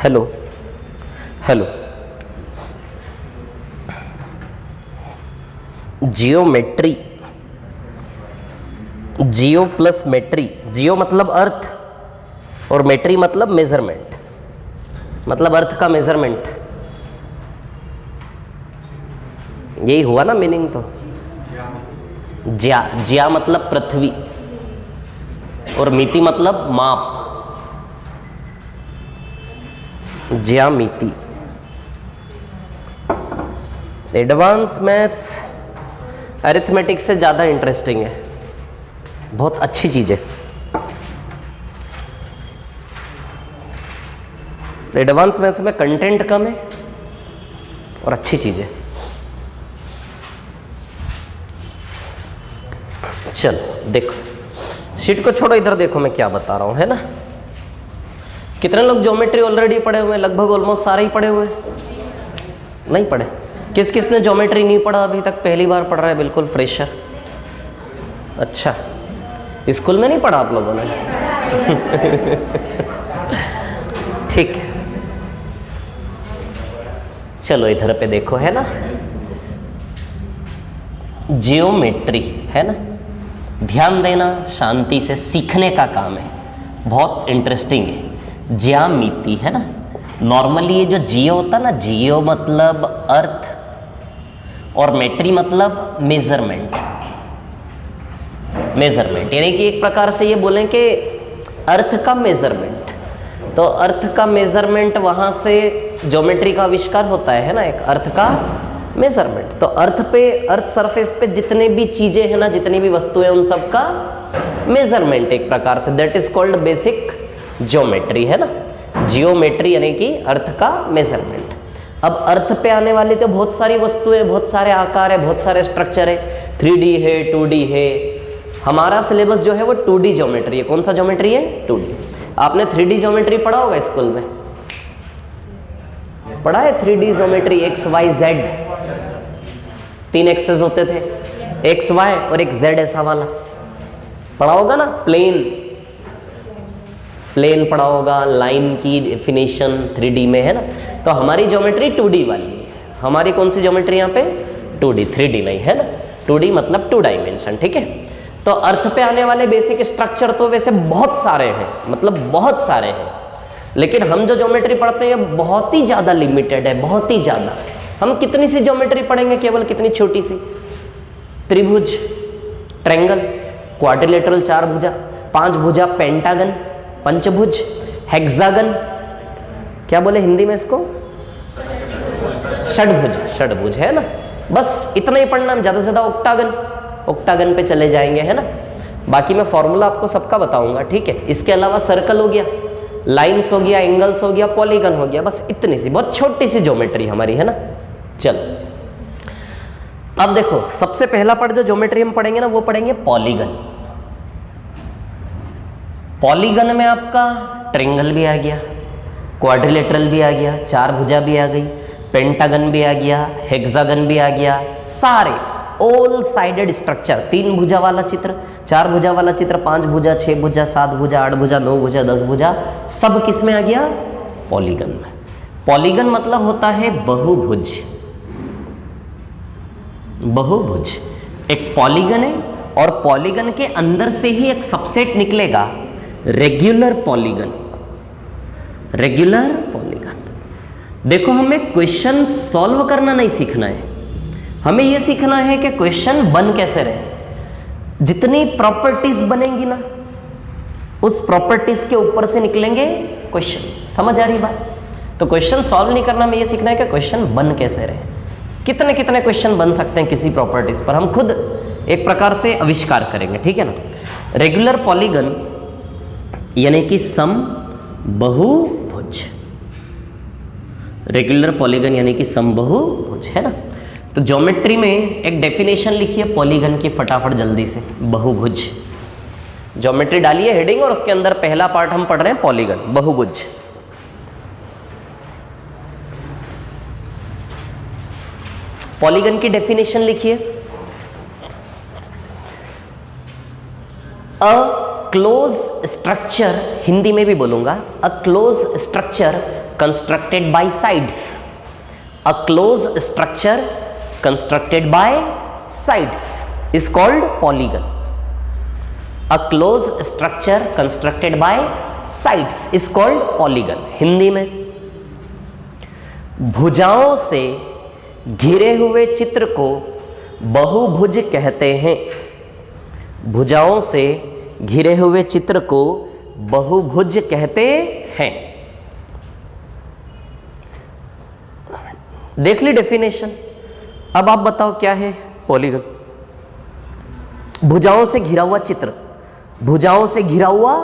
Hello hello. Geometry, जियो plus मेट्री, जियो मतलब अर्थ और मेट्री मतलब मेजरमेंट, मतलब अर्थ का मेजरमेंट, यही हुआ ना मीनिंग। तो ज्या, ज्या मतलब पृथ्वी और मिति मतलब माप, ज्यामिति। एडवांस मैथ्स अरिथमेटिक से ज़्यादा इंटरेस्टिंग है, बहुत अच्छी चीज़ है। एडवांस मैथ्स में कंटेंट कम है और अच्छी चीज़ है। चलो देखो, शीट को छोड़ो, इधर देखो मैं क्या बता रहा हूँ, है ना। कितने लोग ज्योमेट्री ऑलरेडी पढ़े हुए हैं? लगभग ऑलमोस्ट सारे ही पढ़े हुए हैं। नहीं पढ़े? किस किस ने ज्योमेट्री नहीं पढ़ा अभी तक? पहली बार पढ़ रहा है, बिल्कुल फ्रेशर। अच्छा, स्कूल में नहीं पढ़ा आप लोगों ने? ठीक है, चलो इधर पे देखो, है ना। जियोमेट्री है ना, ध्यान देना, शांति से सीखने का काम है, बहुत इंटरेस्टिंग है। ज्यामिति है ना, नॉर्मली ये जो जियो होता ना, जियो मतलब अर्थ और मेट्री मतलब मेजरमेंट। मेजरमेंट यानी कि एक प्रकार से ये बोलें कि अर्थ का मेजरमेंट। तो अर्थ का मेजरमेंट, वहाँ से ज्योमेट्री का आविष्कार होता है ना, एक अर्थ का मेजरमेंट। तो अर्थ पे, अर्थ सरफेस पे जितने भी चीजें हैं ना, जितनी भी वस्तुएं, उन सब का मेजरमेंट एक प्रकार से, that is called basic geometry, है ना। जियोमेट्री यानी कि अर्थ का मेजरमेंट। अब अर्थ पे आने वाली तो बहुत सारी वस्तुएं, बहुत सारे आकार है, बहुत सारे स्ट्रक्चर है, 3D है, 2D है। हमारा सिलेबस जो है वो 2D ज्योमेट्री है। कौन सा ज्योमेट्री है? 2D। आपने 3D ज्योमेट्री पढ़ा होगा स्कूल में, पढ़ा है 3D geometry, X Y Z, 3 axes होते थे, एक्स वाई और एक जेड ऐसा वाला पढ़ा होगा ना। प्लेन, प्लेन पढ़ा होगा, लाइन की डेफिनेशन 3D में, है ना। तो हमारी ज्योमेट्री 2D वाली है। हमारी कौन सी ज्योमेट्री यहाँ पे? 2D, 3D नहीं, है ना। 2D मतलब 2 डायमेंशन, ठीक है। तो अर्थ पे आने वाले बेसिक स्ट्रक्चर तो वैसे बहुत सारे हैं, मतलब बहुत सारे हैं, लेकिन हम जो ज्योमेट्री पढ़ते हैं बहुत ही ज़्यादा लिमिटेड है, बहुत ही ज़्यादा। हम कितनी सी ज्योमेट्री पढ़ेंगे? केवल कितनी छोटी सी, त्रिभुज, ट्रायंगल, क्वाड्रिलेटरल 4 भुजा, 5 भुजा, पेंटागन, पंचभुज, हेक्सागन, क्या बोले हिंदी में इसको? षडभुज, षडभुज, है ना। बस इतना ही पढ़ना है, ज़्यादा से ज़्यादा ऑक्टागन, ऑक्टागन पे चले जाएंगे, है ना। बाकी मैं फॉर्मूला आपको सबका बताऊंगा, ठीक है। इसके अलावा सर्कल हो गया, लाइंस हो गया, एंगल्स हो गया, पॉलीगन हो गया, बस इतनी सी बहुत छोटी सी ज्योमेट्री हमारी, है ना। चलो अब देखो, सबसे पहला पार्ट जो ज्योमेट्री हम पढ़ेंगे ना, वो पढ़ेंगे पॉलीगन। पॉलीगन में आपका ट्रायंगल भी आ गया, क्वाड्रिलेटरल भी आ गया, 4 भुजा भी आ गई, पेंटागन भी आ गया, हेक्सागन भी आ गया, सारे ऑल साइडेड स्ट्रक्चर, 3 भुजा वाला चित्र, 4 भुजा वाला चित्र, 5 भुजा, 6 भुजा, 7 भुजा, 8 भुजा, 9 भुजा, 10 भुजा, सब किस में आ गया? पॉलीगन में। पॉलीगन मतलब होता है बहुभुज। बहुभुज एक पॉलीगन है, और पॉलीगन के अंदर से ही एक सबसेट निकलेगा, रेगुलर पॉलीगन। Regular polygon. देखो, हमें क्वेश्चन सॉल्व करना नहीं सीखना है, हमें यह सीखना है कि क्वेश्चन बन कैसे रहे। जितनी प्रॉपर्टीज बनेंगी ना, उस प्रॉपर्टीज के ऊपर से निकलेंगे क्वेश्चन। समझ आ रही बात? तो क्वेश्चन सॉल्व नहीं करना, हमें यह सीखना है कि क्वेश्चन बन कैसे रहे। कितने कितने क्वेश्चन बन सकते हैं किसी प्रॉपर्टीज पर, हम खुद एक प्रकार से आविष्कार करेंगे, ठीक है ना। रेगुलर पॉलीगन यानी कि सम बहुभुज। रेगुलर पॉलीगन यानी कि समबाहुभुज, है ना। तो ज्योमेट्री में एक डेफिनेशन लिखिए पॉलीगन की फटाफट जल्दी से। बहुभुज, ज्योमेट्री डालिए हेडिंग, और उसके अंदर पहला पार्ट हम पढ़ रहे हैं पॉलीगन, बहुभुज। पॉलीगन की डेफिनेशन लिखिए। अ क्लोज स्ट्रक्चर, हिंदी में भी बोलूंगा, a close structure constructed by sides, a close structure constructed by sides is called polygon. A close structure constructed by sides is called polygon. Hindi में भुजाओं से घिरे हुए चित्र को बहुभुज कहते हैं। भुजाओं से घिरे हुए चित्र को बहुभुज कहते हैं। देख ली डेफिनेशन। अब आप बताओ क्या है पॉलीगन। भुजाओं से घिरा हुआ चित्र, भुजाओं से घिरा हुआ,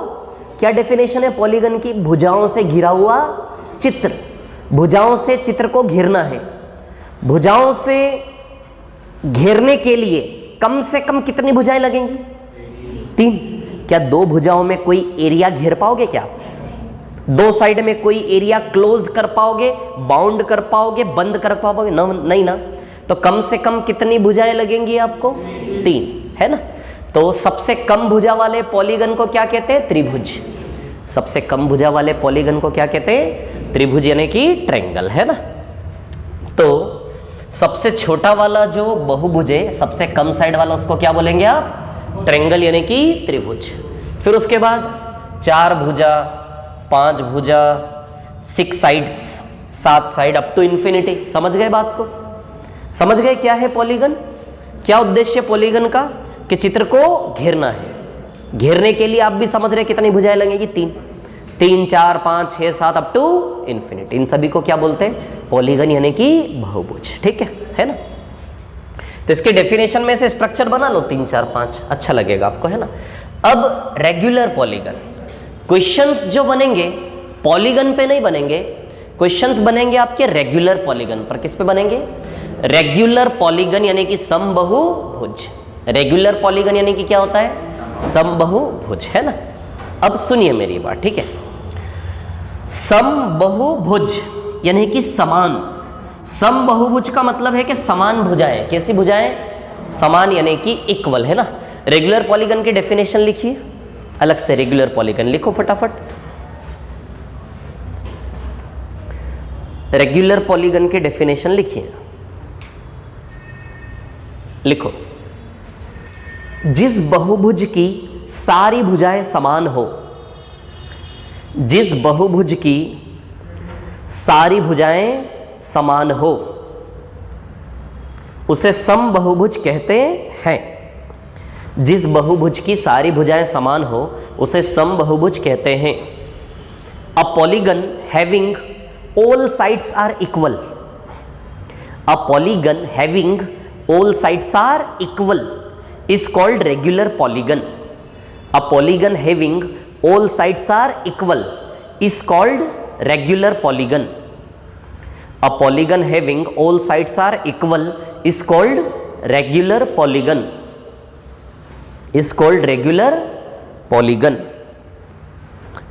क्या डेफिनेशन है पॉलीगन की? भुजाओं से घिरा हुआ चित्र, भुजाओं से चित्र को घेरना है। भुजाओं से घेरने के लिए कम से कम कितनी भुजाएं लगेंगी? 3। क्या 2 भुजाओं में कोई एरिया घेर पाओगे? क्या 2 साइड में कोई एरिया क्लोज कर पाओगे, बाउंड कर पाओगे, बंद कर पाओगे? नहीं ना। तो कम से कम कितनी भुजाएं लगेंगी आपको? 3, है ना। तो सबसे कम भुजा वाले पॉलीगन को क्या कहते हैं? त्रिभुज। सबसे कम भुजा वाले पॉलीगन को क्या कहते हैं? त्रिभुज, यानी कि ट्रायंगल, है ना। तो सबसे छोटा वाला जो बहुभुज है, सबसे कम साइड वाला, उसको क्या बोलेंगे आप? ट्रायंगल, यानी कि त्रिभुज। फिर उसके बाद 4 भुजा, 5 भुजा, 6 sides, 7 side, up to infinity. समझ गए बात को? समझ गए क्या है पॉलीगन? क्या उद्देश्य पॉलीगन का? कि चित्र को घेरना है। घेरने के लिए आप भी समझ रहे कितनी भुजाएं लगेगी? 3, 4, 5, 6, 7 अप टू इंफिनिटी। इन सभी को क्या बोलते हैं? पॉलीगन, यानी कि बहुभुज। ठीक है ना। तो इसके डेफिनेशन में से स्ट्रक्चर बना लो 3, 4, 5, अच्छा लगेगा आपको, है ना। अब रेगुलर पॉलीगन, क्वेश्चंस जो बनेंगे पॉलीगन पे नहीं बनेंगे, क्वेश्चंस बनेंगे आपके रेगुलर पॉलीगन पर। किस पे बनेंगे? रेगुलर पॉलीगन, यानी कि समबाहुभुज। रेगुलर पॉलीगन यानी कि क्या होता है? समबाहुभुज, है ना। अब सुनिए मेरी बात, ठीक है। समबाहुभुज यानी कि समान। समबाहुभुज का मतलब है कि समान भुजाएं। कैसी भुजाएं? समान, यानी कि इक्वल, है ना। रेगुलर पॉलीगन की डेफिनेशन लिखिए अलग से। रेगुलर पॉलीगन लिखो फटाफट। रेगुलर पॉलीगन की डेफिनेशन लिखिए, लिखो। जिस बहुभुज की सारी भुजाएं समान हो, जिस बहुभुज की सारी भुजाएं समान हो, उसे समबाहुभुज कहते हैं। जिस बहुभुज की सारी भुजाएं समान हो, उसे समबाहुभुज कहते हैं। A polygon having all sides are equal. A polygon having all sides are equal is called regular polygon. A polygon having all sides are equal is called regular polygon. A polygon having all sides are equal is called regular polygon. Is called regular polygon.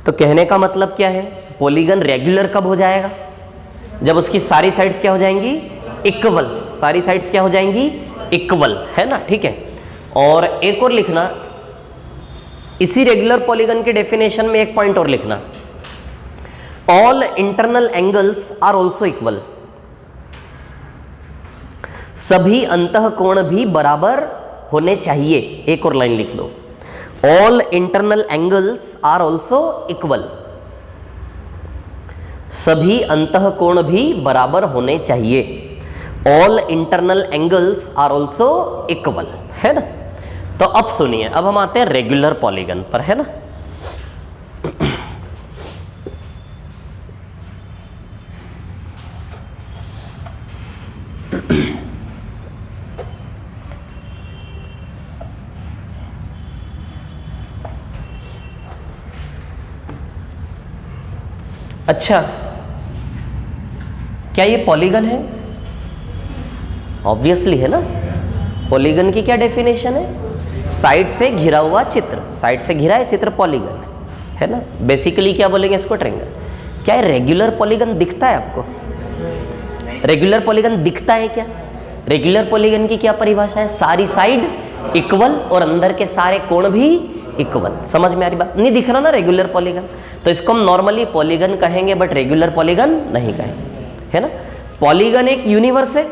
तो कहने का मतलब क्या है? Polygon regular कब हो जाएगा? जब उसकी सारी साइड्स क्या हो जाएंगी? इक्वल। सारी साइड्स क्या हो जाएंगी? इक्वल, है ना। ठीक है। और एक और लिखना, इसी रेगुलर पॉलीगन के डेफिनेशन में एक पॉइंट और लिखना, all internal angles are also equal. सभी अंतःकोण भी बराबर होने चाहिए। एक और लाइन लिख लो, all internal angles are also equal. सभी अंतःकोण भी बराबर होने चाहिए। All internal angles are also equal, है ना। तो अब सुनिए, अब हम आते हैं रेगुलर पॉलीगन पर, है ना। अच्छा, क्या ये पॉलीगन है? ऑब्वियसली है ना। पॉलीगन की क्या डेफिनेशन है? साइड से घिरा हुआ चित्र। साइड से घिरा है चित्र, पॉलीगन है ना। बेसिकली क्या बोलेंगे इसको? ट्रायंगल। क्या रेगुलर पॉलीगन दिखता है आपको? रेगुलर पॉलीगन दिखता है क्या? रेगुलर पॉलीगन की क्या परिभाषा है? सारी साइड इक्वल और अंदर के सारे कोण भी इक्वल। समझ में आ रही बात? नहीं दिख रहा ना रेगुलर पॉलीगन, तो इसको हम नॉर्मली पॉलीगन कहेंगे बट रेगुलर पॉलीगन नहीं कहेंगे, है ना। पॉलीगन एक यूनिवर्स है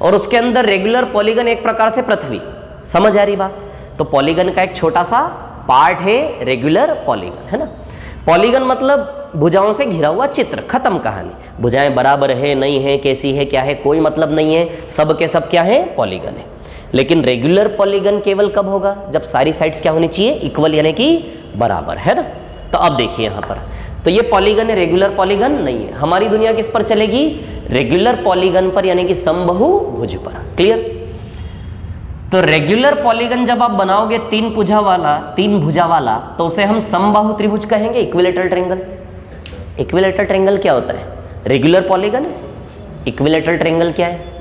और उसके अंदर रेगुलर पॉलीगन एक प्रकार से पृथ्वी। समझ आ रही बात? तो पॉलीगन का एक छोटा सा पार्ट है रेगुलर पॉलीगन, है ना। पॉलीगन मतलब भुजाओं से घिरा हुआ चित्र, खत्म कहानी। भुजाएं बराबर है नहीं है, कैसी है क्या है, कोई मतलब नहीं है, सब के सब क्या है, पॉलीगन है। लेकिन रेगुलर पॉलीगन केवल कब होगा? जब सारी साइड्स क्या होनी चाहिए, इक्वल यानी कि बराबर, है ना। तो अब देखिए यहां पर, तो ये पॉलीगन है, रेगुलर पॉलीगन नहीं है। हमारी दुनिया किस पर चलेगी? रेगुलर पॉलीगन पर, यानी कि समबाहु भुज पर। क्लियर? तो रेगुलर पॉलीगन जब आप बनाओगे तीन भुजा वाला, तो उसे हम समबाहु त्रिभुज कहेंगे, इक्विलेटरल ट्रायंगल। इक्विलेटरल ट्रायंगल क्या होता है? रेगुलर पॉलीगन है। इक्विलेटरल ट्रायंगल क्या है?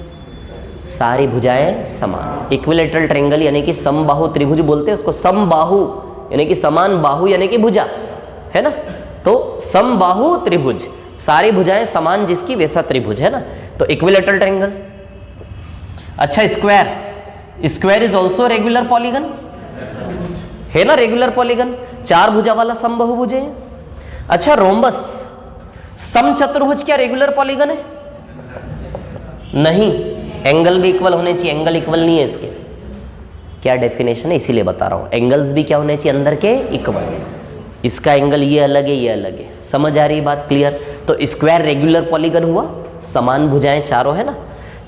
सारी भुजाएं समान। इक्विलेटरल ट्रायंगल यानी कि समबाहु त्रिभुज बोलते हैं उसको। समबाहु यानी कि समान, बाहु यानी कि भुजा, है ना। तो समबाहु त्रिभुज, सारी भुजाएं समान जिसकी, वैसा त्रिभुज, है ना। तो इक्विलेटरल ट्रायंगल। अच्छा, square is also regular polygon, है ना। रेगुलर पॉलीगन, चार भुजा वाला समबाहुभुज है। अच्छा, रोम्बस, समचतुर्भुज क्या रेगुलर पॉलीगन है? नहीं, एंगल भी इक्वल होने चाहिए। एंगल इक्वल नहीं है इसके, क्या डेफिनेशन है, इसीलिए बता रहा हूं। एंगल्स भी क्या होने चाहिए, अंदर के इक्वल। इसका एंगल ये अलग है, ये अलग है। समझ आ रही बात? क्लियर? तो स्क्वायर रेगुलर पॉलीगन हुआ, समान भुजाएं चारों, है ना।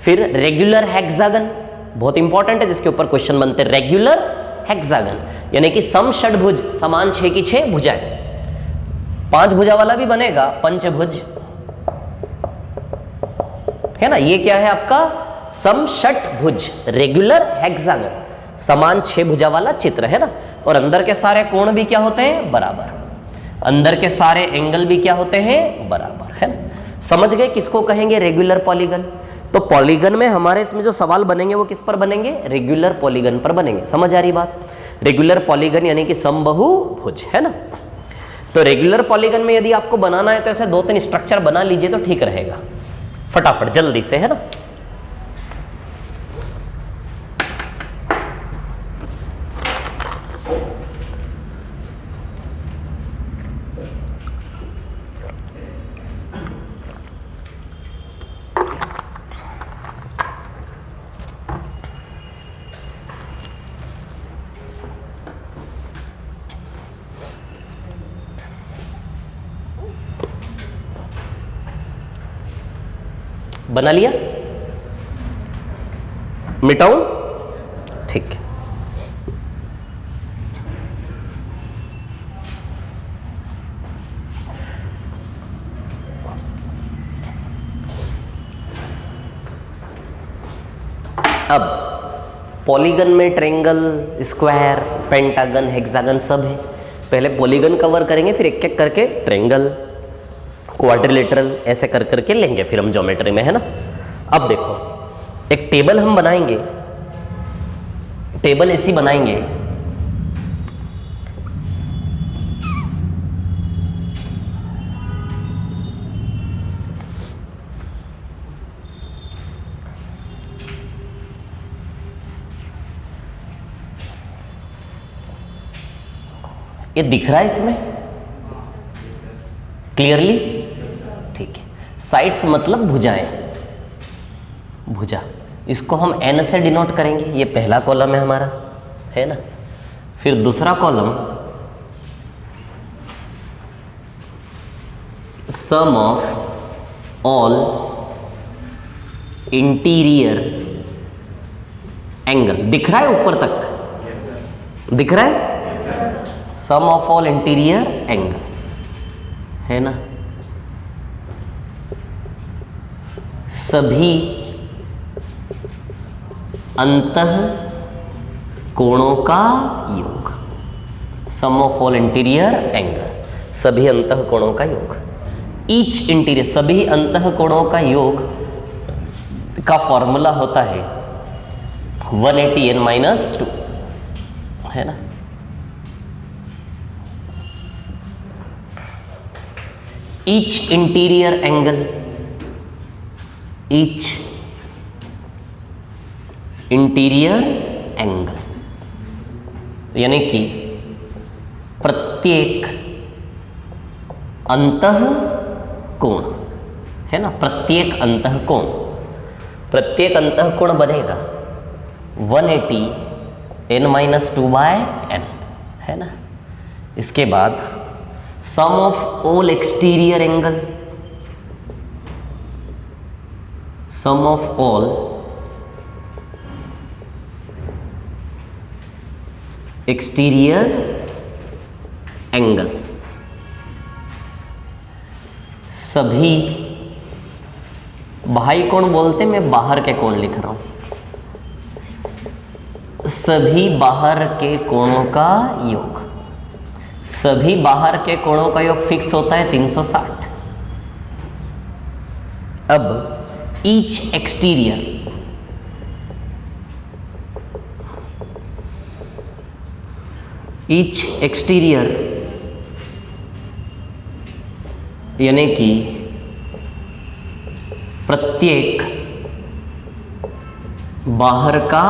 फिर रेगुलर हेक्सागन, बहुत इंपॉर्टेंट है, जिसके ऊपर क्वेश्चन बनते हैं। रेगुलर हेक्सागन यानी कि सम षटभुज, समान 6 की 6 भुजाएं। 5 भुजा वाला भी बनेगा, पंचभुज, है ना। ये क्या है आपका? सम षटभुज, रेगुलर हेक्सागन, समान 6 भुजा वाला चित्र, है ना। और अंदर के सारे कोण भी क्या होते हैं, बराबर। अंदर के सारे एंगल भी क्या होते हैं, बराबर, है ना। समझ गए किसको कहेंगे रेगुलर पॉलीगन? तो पॉलीगन में हमारे इसमें जो सवाल बनेंगे वो किस पर बनेंगे? रेगुलर पॉलीगन पर बनेंगे। समझ आ रही बात? रेगुलर पॉलीगन यानी कि समबाहुभुज, है ना। तो रेगुलर पॉलीगन में यदि आपको बनाना है तो ऐसे 2-3 स्ट्रक्चर बना लीजिए तो ठीक रहेगा, फटाफट जल्दी से, है ना। बना लिया? मिटाऊं? ठीक है। अब पॉलीगन में ट्रायंगल, स्क्वायर, पेंटागन, हेक्सागन सब है। पहले पॉलीगन कवर करेंगे, फिर एक एक करके ट्रायंगल, क्वाड्रिलेटरल, ऐसे कर करके लेंगे फिर हम ज्योमेट्री में, है ना। अब देखो, एक टेबल हम बनाएंगे, टेबल ऐसी बनाएंगे, ये दिख रहा है इसमें क्लियरली? ठीक है। साइड्स मतलब भुजाएं, भुजा, इसको हम n से डिनोट करेंगे। ये पहला कॉलम है हमारा, है ना। फिर दूसरा column sum of all interior angle, दिख रहा है ऊपर तक? दिख रहा है? Sum of all interior angle, है ना। सभी अंतः कोणों का योग, sum of all interior angle, सभी अंतः कोणों का योग। ईच इंटीरियर, सभी अंतः कोणों का योग का फॉर्मूला होता है 180n-2, है ना। Each interior angle, each interior angle यानी कि प्रत्येक अंतः कोण, है ना, प्रत्येक अंतः कोण, प्रत्येक अंतः कोण बनेगा 180 n-2/n, है ना। इसके बाद sum of all exterior angle, sum of all exterior angle, सभी बाह्य कोण बोलते, मैं बाहर के कोण लिख रहा हूं, सभी बाहर के कोणों का योग, सभी बाहर के कोणों का योग फिक्स होता है 360। अब ईच एक्सटीरियर, ईच एक्सटीरियर यानी कि प्रत्येक बाहर का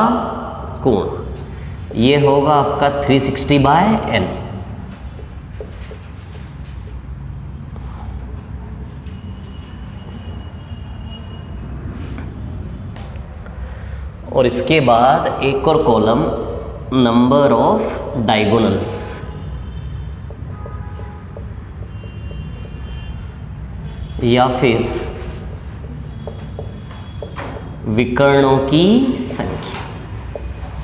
कोण, ये होगा आपका 360/n। और इसके बाद एक और कॉलम नंबर ऑफ डायगोनल्स, या फिर विकर्णों की संख्या,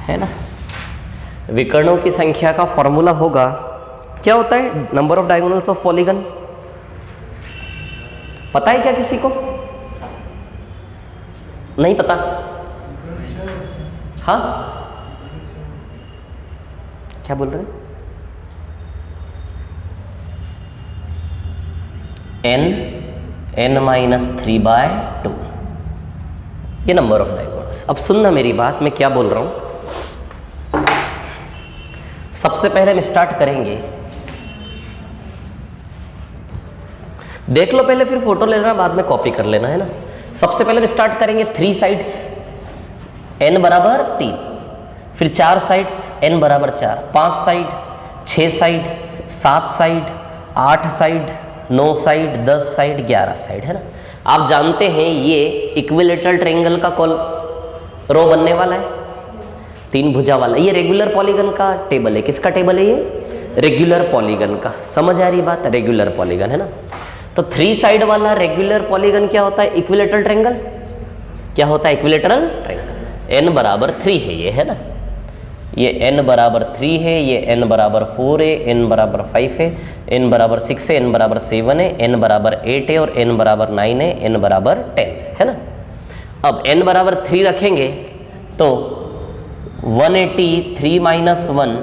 है ना। विकर्णों की संख्या का फॉर्मूला होगा, क्या होता है number of diagonals of polygon, पता है क्या किसी को? नहीं पता? हाँ, क्या बोल रहे हैं? n-3/2, ये नंबर ऑफ डायगोनल्स। अब सुनना मेरी बात, मैं क्या बोल रहा हूं। सबसे पहले हम स्टार्ट करेंगे, देख लो पहले, फिर फोटो ले लेना, बाद में कॉपी कर लेना, है ना। सबसे पहले हम स्टार्ट करेंगे 3 साइड्स n बराबर 3, फिर 4 साइड्स n बराबर 4, 5 side, 6 side, 7 side, 8 side, 9 side, 10 side, 11 side, है ना। आप जानते हैं ये इक्विलेटरल ट्रायंगल का रो बनने वाला है, 3 भुजा वाला। ये रेगुलर पॉलीगन का टेबल है, किसका टेबल है ये? रेगुलर पॉलीगन का। समझ आ रही बात? रेगुलर पॉलीगन, है ना। तो 3 साइड वाला रेगुलर पॉलीगन क्या होता है? Equilateral triangle. क्या होता है? Equilateral triangle. n बराबर 3 है ये, है ना। ये n बराबर 3 है, ये n बराबर 4 है, n बराबर 5 है, n बराबर 6 है, n बराबर 7 है, n बराबर 8 है और n बराबर 9 है, n बराबर 10, है ना। अब n बराबर 3 रखेंगे तो 180 3 - 1,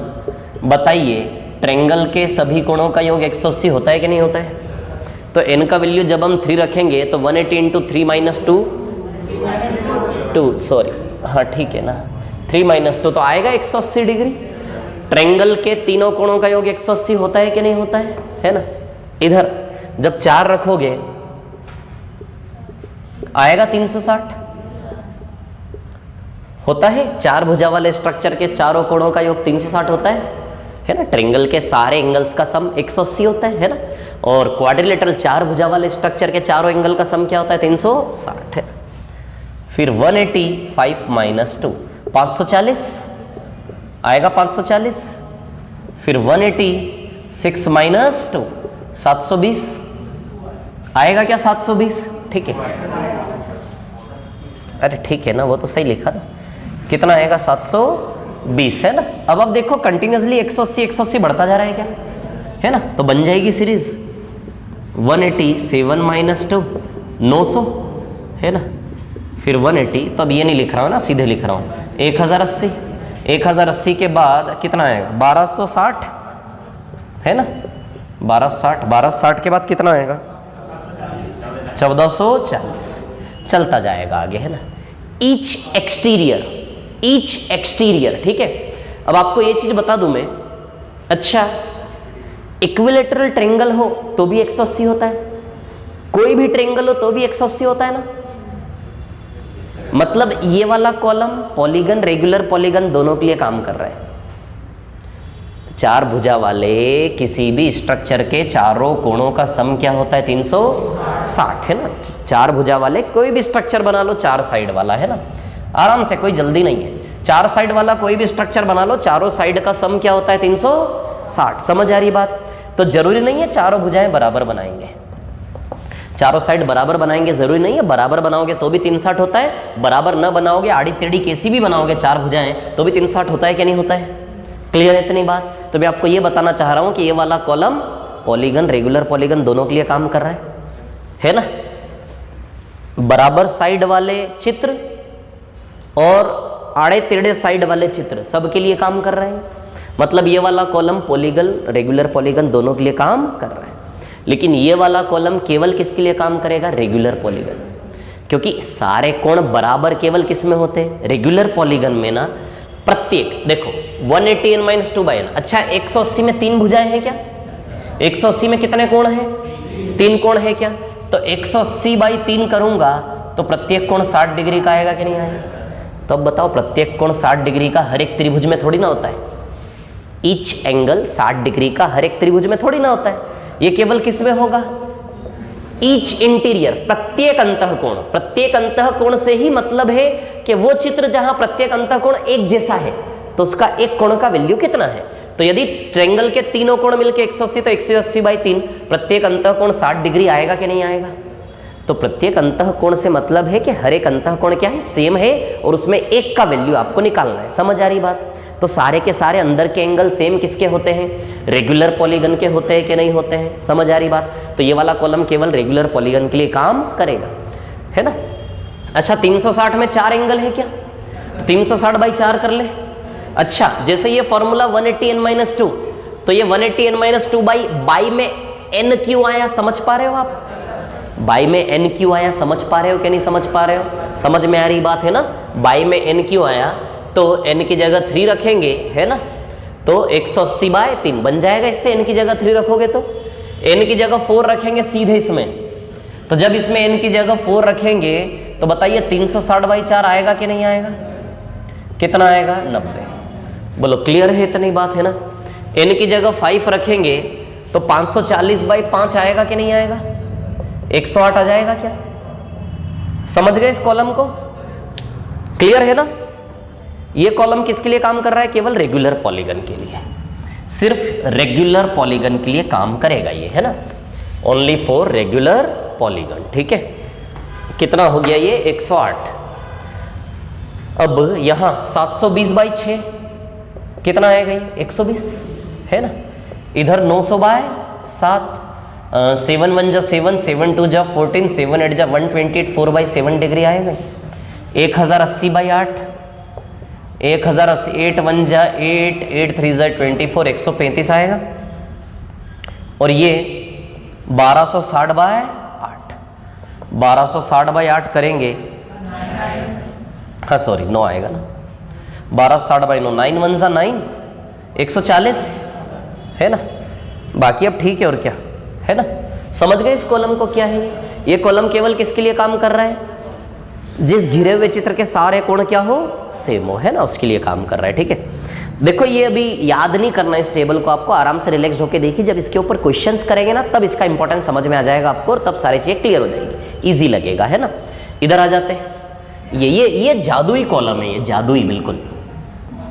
बताइए ट्रायंगल के सभी कोणों का योग 180 होता है कि नहीं होता है? तो n का वैल्यू जब हम 3 रखेंगे तो 180 × 3 - 2 सॉरी, हाँ ठीक है ना, 3 - 2 तो आएगा 180 डिग्री। ट्रायंगल के तीनों कोणों का योग 180 होता है कि नहीं होता है ना। इधर जब 4 रखोगे आएगा 360, होता है। 4 भुजा वाले स्ट्रक्चर के चारों कोणों का योग 360 होता है ना। ट्रायंगल के सारे एंगल्स का सम 180 होता है ना। और क्वाड्रिलेटरल 4 भुजा वाले स्ट्रक्चर के चारों एंगल का सम क्या होता है? 360 है। फिर 180 5 - 2 540 आएगा, 540। फिर 180 6 - 2 720 आएगा क्या? 720, ठीक है। अरे ठीक है ना, वो तो सही लिखा ना। कितना आएगा? 720, है ना। अब आप देखो कंटिन्यूसली 180 180 बढ़ता जा रहा है क्या, है ना। तो बन जाएगी सीरीज 180 7 - 2 900, है ना। फिर 180, तो अब ये नहीं लिख रहा हूँ ना, सीधे लिख रहा हूँ 1080। 1080 के बाद कितना आएगा? 1260, है ना। 1260 के बाद कितना आएगा? 1440। चलता जाएगा आगे, है ना। ईच एक्सटीरियर, ठीक है। अब आपको ये चीज बता दूं मैं, अच्छा इक्विलेटरल ट्रायंगल हो तो भी 180 होता है, कोई भी ट्रायंगल हो तो भी 180 होता है ना। मतलब ये वाला कॉलम पॉलीगन, रेगुलर पॉलीगन दोनों के लिए काम कर रहा है। चार भुजा वाले किसी भी स्ट्रक्चर के चारों कोणों का सम क्या होता है? 360 है ना। चार भुजा वाले कोई भी स्ट्रक्चर बना लो, चार साइड वाला है ना, आराम से, कोई जल्दी नहीं है। चार साइड वाला कोई भी स्ट्रक्चर बना लो, चारों साइड का सम क्या होता है? 360। समझ आ रही बात? तो जरूरी नहीं है चारों भुजाएं बराबर बनाएंगे, चारों साइड बराबर बनाएंगे जरूरी नहीं है। बराबर बनाओगे तो भी 360 होता है, बराबर न बनाओगे, आड़ी टेढ़ी कैसी भी बनाओगे चार भुजाएं, तो भी 360 होता है कि नहीं होता है? क्लियर है इतनी बात? तो मैं आपको ये बताना चाह रहा हूं कि ये वाला कॉलम पॉलीगन, रेगुलर पॉलीगन दोनों के लिए काम कर रहा है ना। बराबर साइड वाले चित्र और आड़े टेढ़े साइड वाले चित्र सबके लिए काम कर रहे हैं। मतलब ये वाला कॉलम पॉलीगन, रेगुलर पॉलीगन दोनों के लिए काम कर रहा है। लेकिन ये वाला कॉलम केवल किसके लिए काम करेगा? रेगुलर पॉलीगन, क्योंकि सारे कोण बराबर केवल किस में होते हैं? रेगुलर पॉलीगन में ना। प्रत्येक देखो 180 n - 2/n। अच्छा 180 में 3 भुजाएं हैं क्या? 180 में कितने कोण हैं? 3 कोण है क्या? तो 180/3 करूंगा तो प्रत्येक कोण 60 डिग्री का आएगा कि नहीं आएगा? तो अब बताओ, प्रत्येक कोण 60 डिग्री का हर एक त्रिभुज में थोड़ी ना होता है। ईच एंगल 60 डिग्री का हर एक त्रिभुज में थोड़ी ना होता है। ये केवल किस में होगा? ईच इंटीरियर, प्रत्येक अंतःकोण। प्रत्येक अंतःकोण से ही मतलब है कि वो चित्र जहां प्रत्येक अंतःकोण एक जैसा है तो उसका एक कोण का वैल्यू कितना है। तो यदि ट्रायंगल के तीनों कोण मिलके 180, तो 180/3 प्रत्येक अंतःकोण 60 डिग्री आएगा कि नहीं आएगा? तो प्रत्येक अंतःकोण से मतलब है कि हर एक अंतःकोण क्या है? सेम है, और उसमें एक का वैल्यू आपको निकालना है। समझ आ रही बात? तो सारे के सारे अंदर के एंगल सेम किसके होते हैं? रेगुलर पॉलीगन के होते हैं कि नहीं होते हैं? समझ आ रही बात? तो ये वाला कॉलम केवल रेगुलर पॉलीगन के लिए काम करेगा, है ना। अच्छा 360 में 4 एंगल है क्या? 360/4 कर ले। अच्छा जैसे ये फॉर्मूला 180 n - 2, तो ये 180 n - 2 बाई में n क्यों आया? समझ पा रहे हो आप? बाई में n क्यों आया? समझ पा रहे हो कि नहीं समझ पा रहे हो? समझ में आ रही बात है ना। बाई में n क्यों आया? तो n की जगह 3 रखेंगे, है ना, तो 180/3 बन जाएगा। इससे n की जगह 3 रखोगे तो n की जगह 4 रखेंगे सीधे इसमें। तो जब इसमें n की जगह 4 रखेंगे तो बताइए 360/4 आएगा कि नहीं आएगा? कितना आएगा? 90। बोलो क्लियर है इतनी बात है ना। n की जगह 5 रखेंगे तो 540/5 आएगा कि नहीं आएगा? 108 आ जाएगा क्या? समझ गए इस कॉलम को? क्लियर है ना। ये कॉलम किसके लिए काम कर रहा है? केवल रेगुलर पॉलीगन के लिए, सिर्फ रेगुलर पॉलीगन के लिए काम करेगा ये, है ना। ओनली फॉर रेगुलर पॉलीगन, ठीक है। कितना हो गया ये? 108। अब यहां 720/6 कितना आएगा? ये 120 है ना। इधर 900/7, 7 1 जा 7, 7 2 जा 14, 7 8 जा 128, 4/7 डिग्री आएगा। 1080/8, 1080, 8 1 जा 8, 8 3 जा 24, 135 आएगा। और ये 1260/8, 1260/8 करेंगे, हाँ सॉरी 9 आएगा ना। 1260/9, 9 1 जा 9, 140 है ना। बाकी अब ठीक है और क्या, है ना। समझ गए इस कॉलम को क्या है? ये कॉलम केवल किसके लिए काम कर रहा है? जिस घिरे हुए चित्र के सारे कोण क्या हो? सेम हो, है ना, उसके लिए काम कर रहा है, ठीक है। देखो ये अभी याद नहीं करना इस टेबल को, आपको आराम से रिलैक्स होकर देखिए। जब इसके ऊपर क्वेश्चंस करेंगे ना तब इसका इंपॉर्टेंस समझ में आ जाएगा आपको, और तब सारी चीजें क्लियर हो जाएगी, इजी लगेगा, है ना। इधर आ जाते हैं। ये जादुई कॉलम है, ये जादुई, बिल्कुल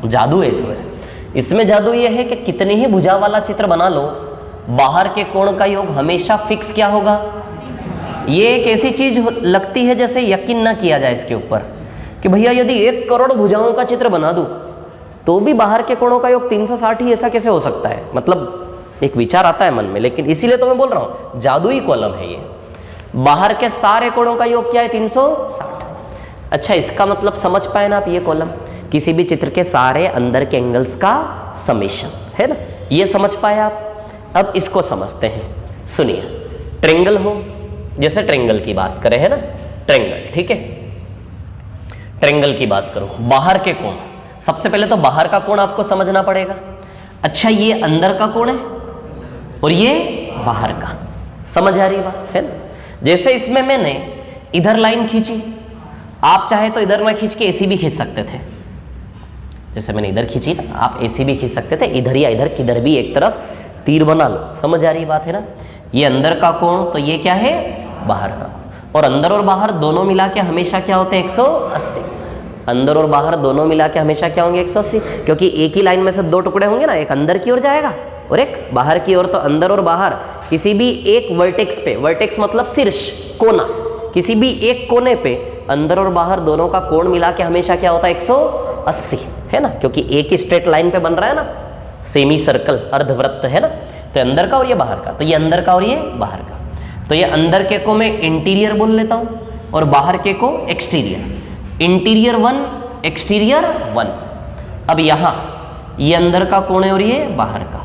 जादू है इसमें। इसमें जादू ये है कि कितने ही भुजा वाला चित्र बना लो, बाहर के कोण का योग हमेशा फिक्स क्या होगा? ये एक ऐसी चीज लगती है जैसे यकीन ना किया जाए इसके ऊपर कि भैया यदि 1 करोड़ भुजाओं का चित्र बना दूं तो भी बाहर के कोणों का योग 360 ही, ऐसा कैसे हो सकता है? मतलब एक विचार आता है मन में, लेकिन इसीलिए तो मैं बोल रहा हूं जादुई कॉलम है ये। बाहर के सारे कोणों का योग क्या है? 360। अच्छा इसका मतलब समझ पाए ना आप? ये कॉलम किसी भी चित्र के सारे अंदर के एंगल्स का समेशन, है ना। ये समझ पाए आप? अब इसको समझते हैं। सुनिए, ट्रायंगल हो, जैसे ट्रायंगल की बात करें, है ना, ट्रायंगल, ठीक है। ट्रायंगल की बात करो, बाहर के कोण, सबसे पहले तो बाहर का कोण आपको समझना पड़ेगा। अच्छा ये अंदर का कोण है और ये बाहर का, समझ आ रही बात, है ना। जैसे इसमें मैंने इधर लाइन खींची, आप चाहे तो इधर में खींच के ऐसी भी खींच सकते थे, जैसे मैंने इधर खींची ना, आप ऐसी भी खींच सकते थे, इधर या इधर किधर भी एक तरफ तीर बना लो। समझ आ रही बात है ना। ये अंदर का कोण तो ये क्या है, बाहर का कोण। और अंदर और बाहर दोनों मिला के हमेशा क्या होते हैं, 180। अंदर और बाहर दोनों मिला के हमेशा क्या होंगे, 180, क्योंकि एक ही लाइन में से दो टुकड़े होंगे ना, एक अंदर की ओर जाएगा और एक बाहर की ओर। तो अंदर और बाहर किसी भी एक वर्टेक्स पे, वर्टेक्स मतलब शीर्ष, कोना, किसी भी एक कोने पे अंदर और बाहर दोनों का कोण मिला के हमेशा क्या होता है, 180, है ना, क्योंकि एक ही स्ट्रेट लाइन पे बन रहा है ना, सेमी सर्कल, अर्धवृत्त, है ना। तो अंदर का और ये बाहर का, तो ये अंदर का और ये बाहर का। तो ये अंदर के को मैं इंटीरियर बोल लेता हूं और बाहर के को एक्सटीरियर। Interior 1, exterior 1। अब यहां ये अंदर का कोण है और ये बाहर का,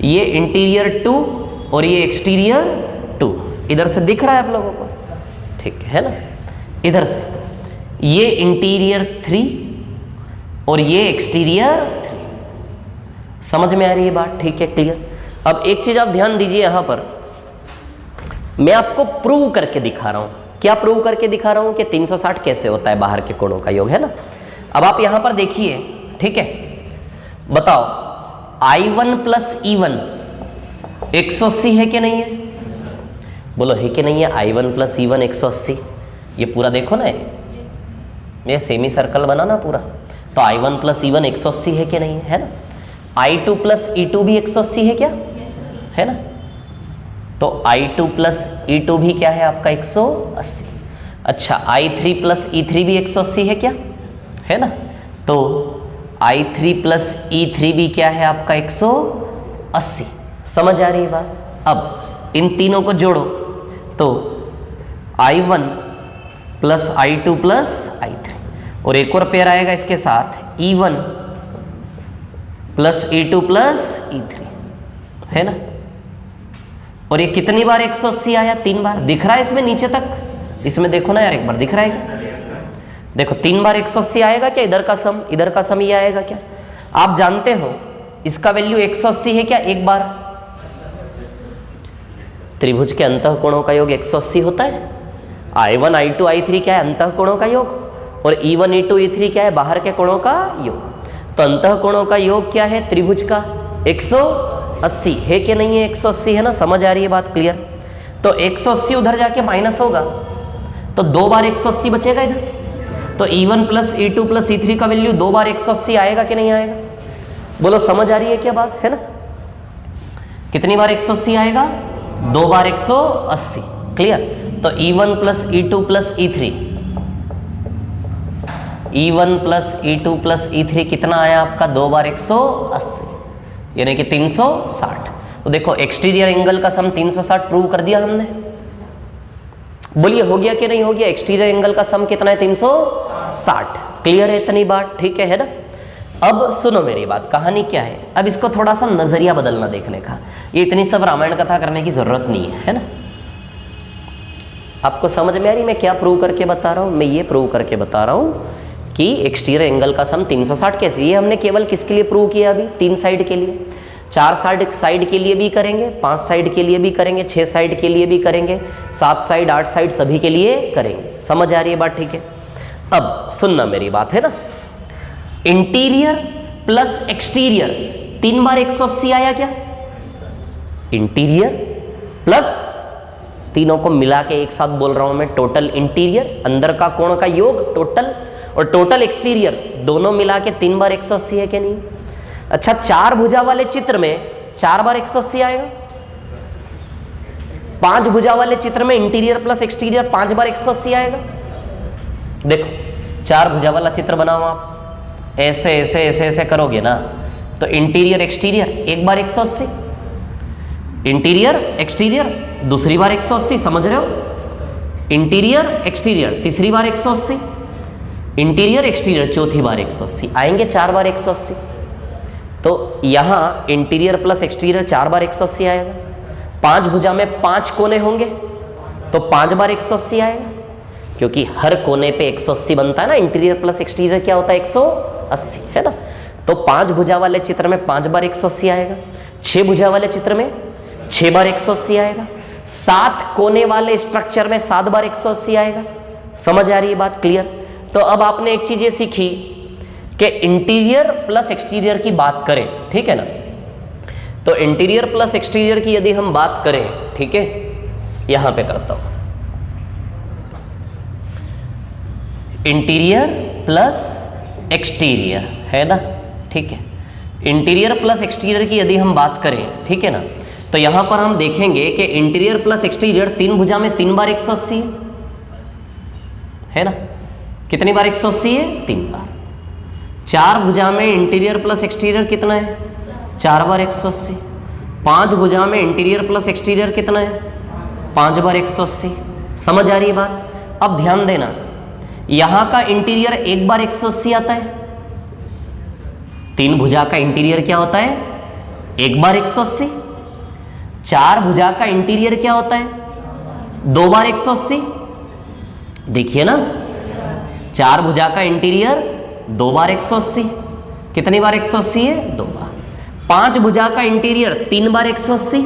ये इंटीरियर 2 और ये एक्सटीरियर 2। इधर से दिख रहा है आप लोगों को, ठीक है ना। इधर से ये इंटीरियर 3 और ये एक्सटीरियर 3। समझ में आ रही है बात, ठीक है, क्लियर। अब एक चीज आप ध्यान दीजिए, यहां पर मैं आपको प्रूव करके दिखा रहा हूं। क्या प्रूव करके दिखा रहा हूं कि 360 कैसे होता है, बाहर के कोणों का योग, है ना। अब आप यहां पर देखिए, ठीक है, बताओ I1 प्लस E1 180 है कि नहीं है, बोलो है कि नहीं है। I1 प्लस E1 180, ये पूरा देखो ना, ये सेमी सर्कल बना ना पूरा। तो I1 प्लस E1 180 है कि नहीं है ना। I2 प्लस E2 भी 180 है क्या, है ना। तो I2 प्लस E2 भी क्या है आपका, 180। अच्छा, I3 प्लस E3 भी 180 है क्या, है ना। तो I3 प्लस E3 भी क्या है आपका, 180। समझ आ रही है बात। अब इन तीनों को जोड़ो तो I1 plus I2 plus I3, और एक और पेयर आएगा इसके साथ, E1 plus E2 plus E3, है ना। और ये कितनी बार 180 आया, 3 बार। दिख रहा है इसमें नीचे तक, इसमें देखो ना यार, एक बार दिख रहा है क्या, देखो 3 बार 180 आएगा क्या, इधर का सम, इधर का सम ये आएगा क्या। आप जानते हो इसका वैल्यू 180 है क्या, एक बार। त्रिभुज के अंतःकोणों का योग 180 होता है। I1 I2 I3 क्या है, अंतःकोणों का योग, और E1 E2 E3 क्या है, बाहर के कोणों का योग। तो अंतःकोणों का योग क्या है, त्रिभुज का 180 है कि नहीं है, 180 है ना। समझ आ रही है बात, क्लियर। तो 180 उधर जाके माइनस होगा तो 2 बार 180 बचेगा इधर। तो E1 plus E2 plus E3 का वैल्यू 2 बार 180 आएगा कि नहीं आएगा, बोलो समझ आ रही है क्या बात, है ना। कितनी बार 180 आएगा, 2 बार 180, क्लियर। तो E1 plus E2 plus E3, E1 plus E2 plus E3 कितना आया आपका, 2 बार 180, यानी कि 360। तो देखो एक्सटीरियर एंगल का सम 360 प्रूव कर दिया हमने। बोलिए हो गया कि नहीं हो गया। एक्सटीरियर एंगल का सम कितना है, 360। क्लियर है इतनी बात, ठीक है ना। अब सुनो मेरी बात, कहानी क्या है। अब इसको थोड़ा सा नजरिया बदलना देखने का। ये इतनी सब रामायण कथा करने की जरूरत नहीं है ना। आपको समझ में आ रही मैं क्या प्रूव करके बता रहा हूं। मैं ये प्रूव करके बता रहा हूं कि एक्सटीरियर एंगल का सम 360 कैसे। ये हमने केवल किसके लिए प्रूव किया अभी, 3 साइड के लिए। 4 साइड के लिए भी करेंगे, 5 साइड के लिए भी करेंगे, 6 साइड के लिए भी करेंगे, 7 साइड 8 साइड सभी के लिए करेंगे। समझ आ रही है बात, ठीक है। अब सुनना मेरी बात, है ना। इंटीरियर प्लस एक्सटीरियर 3 बार 180 आया क्या। इंटीरियर प्लस, तीनों को मिला के एक साथ बोल रहा हूं मैं, टोटल इंटीरियर, अंदर का कोण का योग टोटल, और टोटल एक्सटीरियर, दोनों मिला के 3 बार 180 है कि नहीं। अच्छा, 4 भुजा वाले चित्र में 4 बार 180 आएगा। 5 भुजा वाले चित्र में इंटीरियर प्लस एक्सटीरियर 5 बार 180 आएगा। देखो 4 भुजा वाला चित्र बनाओ आप, ऐसे ऐसे ऐसे ऐसे करोगे ना, तो इंटीरियर एक्सटीरियर 1 बार 180, इंटीरियर एक्सटीरियर दूसरी बार 180, समझ रहे हो। इंटीरियर एक्सटीरियर तीसरी बार 180, इंटीरियर एक्सटीरियर चौथी बार 180, आएंगे 4 बार 180। तो यहां इंटीरियर प्लस एक्सटीरियर 4 बार 180 आएगा। 5 भुजा में 5 कोने होंगे तो 5 बार 180 आएगा, क्योंकि हर कोने पे 180 बनता है ना। इंटीरियर प्लस एक्सटीरियर क्या होता है, 180, है ना। तो 5 भुजा वाले चित्र में 5 बार 180 आएगा। 6 भुजा वाले चित्र में 6 बार 180 आएगा। 7 कोने वाले स्ट्रक्चर में 7 बार 180 आएगा। समझ आ रही है बात, क्लियर। तो अब आपने एक चीज ये सीखी कि इंटीरियर प्लस एक्सटीरियर की बात करें, ठीक है ना, तो इंटीरियर प्लस एक्सटीरियर की यदि हम बात करें, ठीक है, यहां पे करता हूं, इंटीरियर प्लस एक्सटीरियर है ना, ठीक है, इंटीरियर प्लस एक्सटीरियर की यदि हम बात करें, ठीक है ना, तो यहां पर हम देखेंगे कि इंटीरियर प्लस एक्सटीरियर 3 भुजा में 3 बार 180 है ना, कितनी बार 180 है? 3 बार। 4 भुजा में इंटीरियर प्लस एक्सटीरियर कितना है? 4 बार 180। 5 भुजा में इंटीरियर प्लस एक्सटीरियर कितना है? 5 बार 180। समझ आ रही है बात? अब ध्यान देना, यहां का इंटीरियर 1 बार 180 आता है, 3 भुजा का इंटीरियर क्या होता है? 1 बार 180। 4 भुजा का इंटीरियर क्या होता है? 2 बार 180। देखिए ना, 4 भुजा का इंटीरियर 2 बार 180, कितनी बार 180 है? 2 बार। 5 भुजा का इंटीरियर 3 बार 180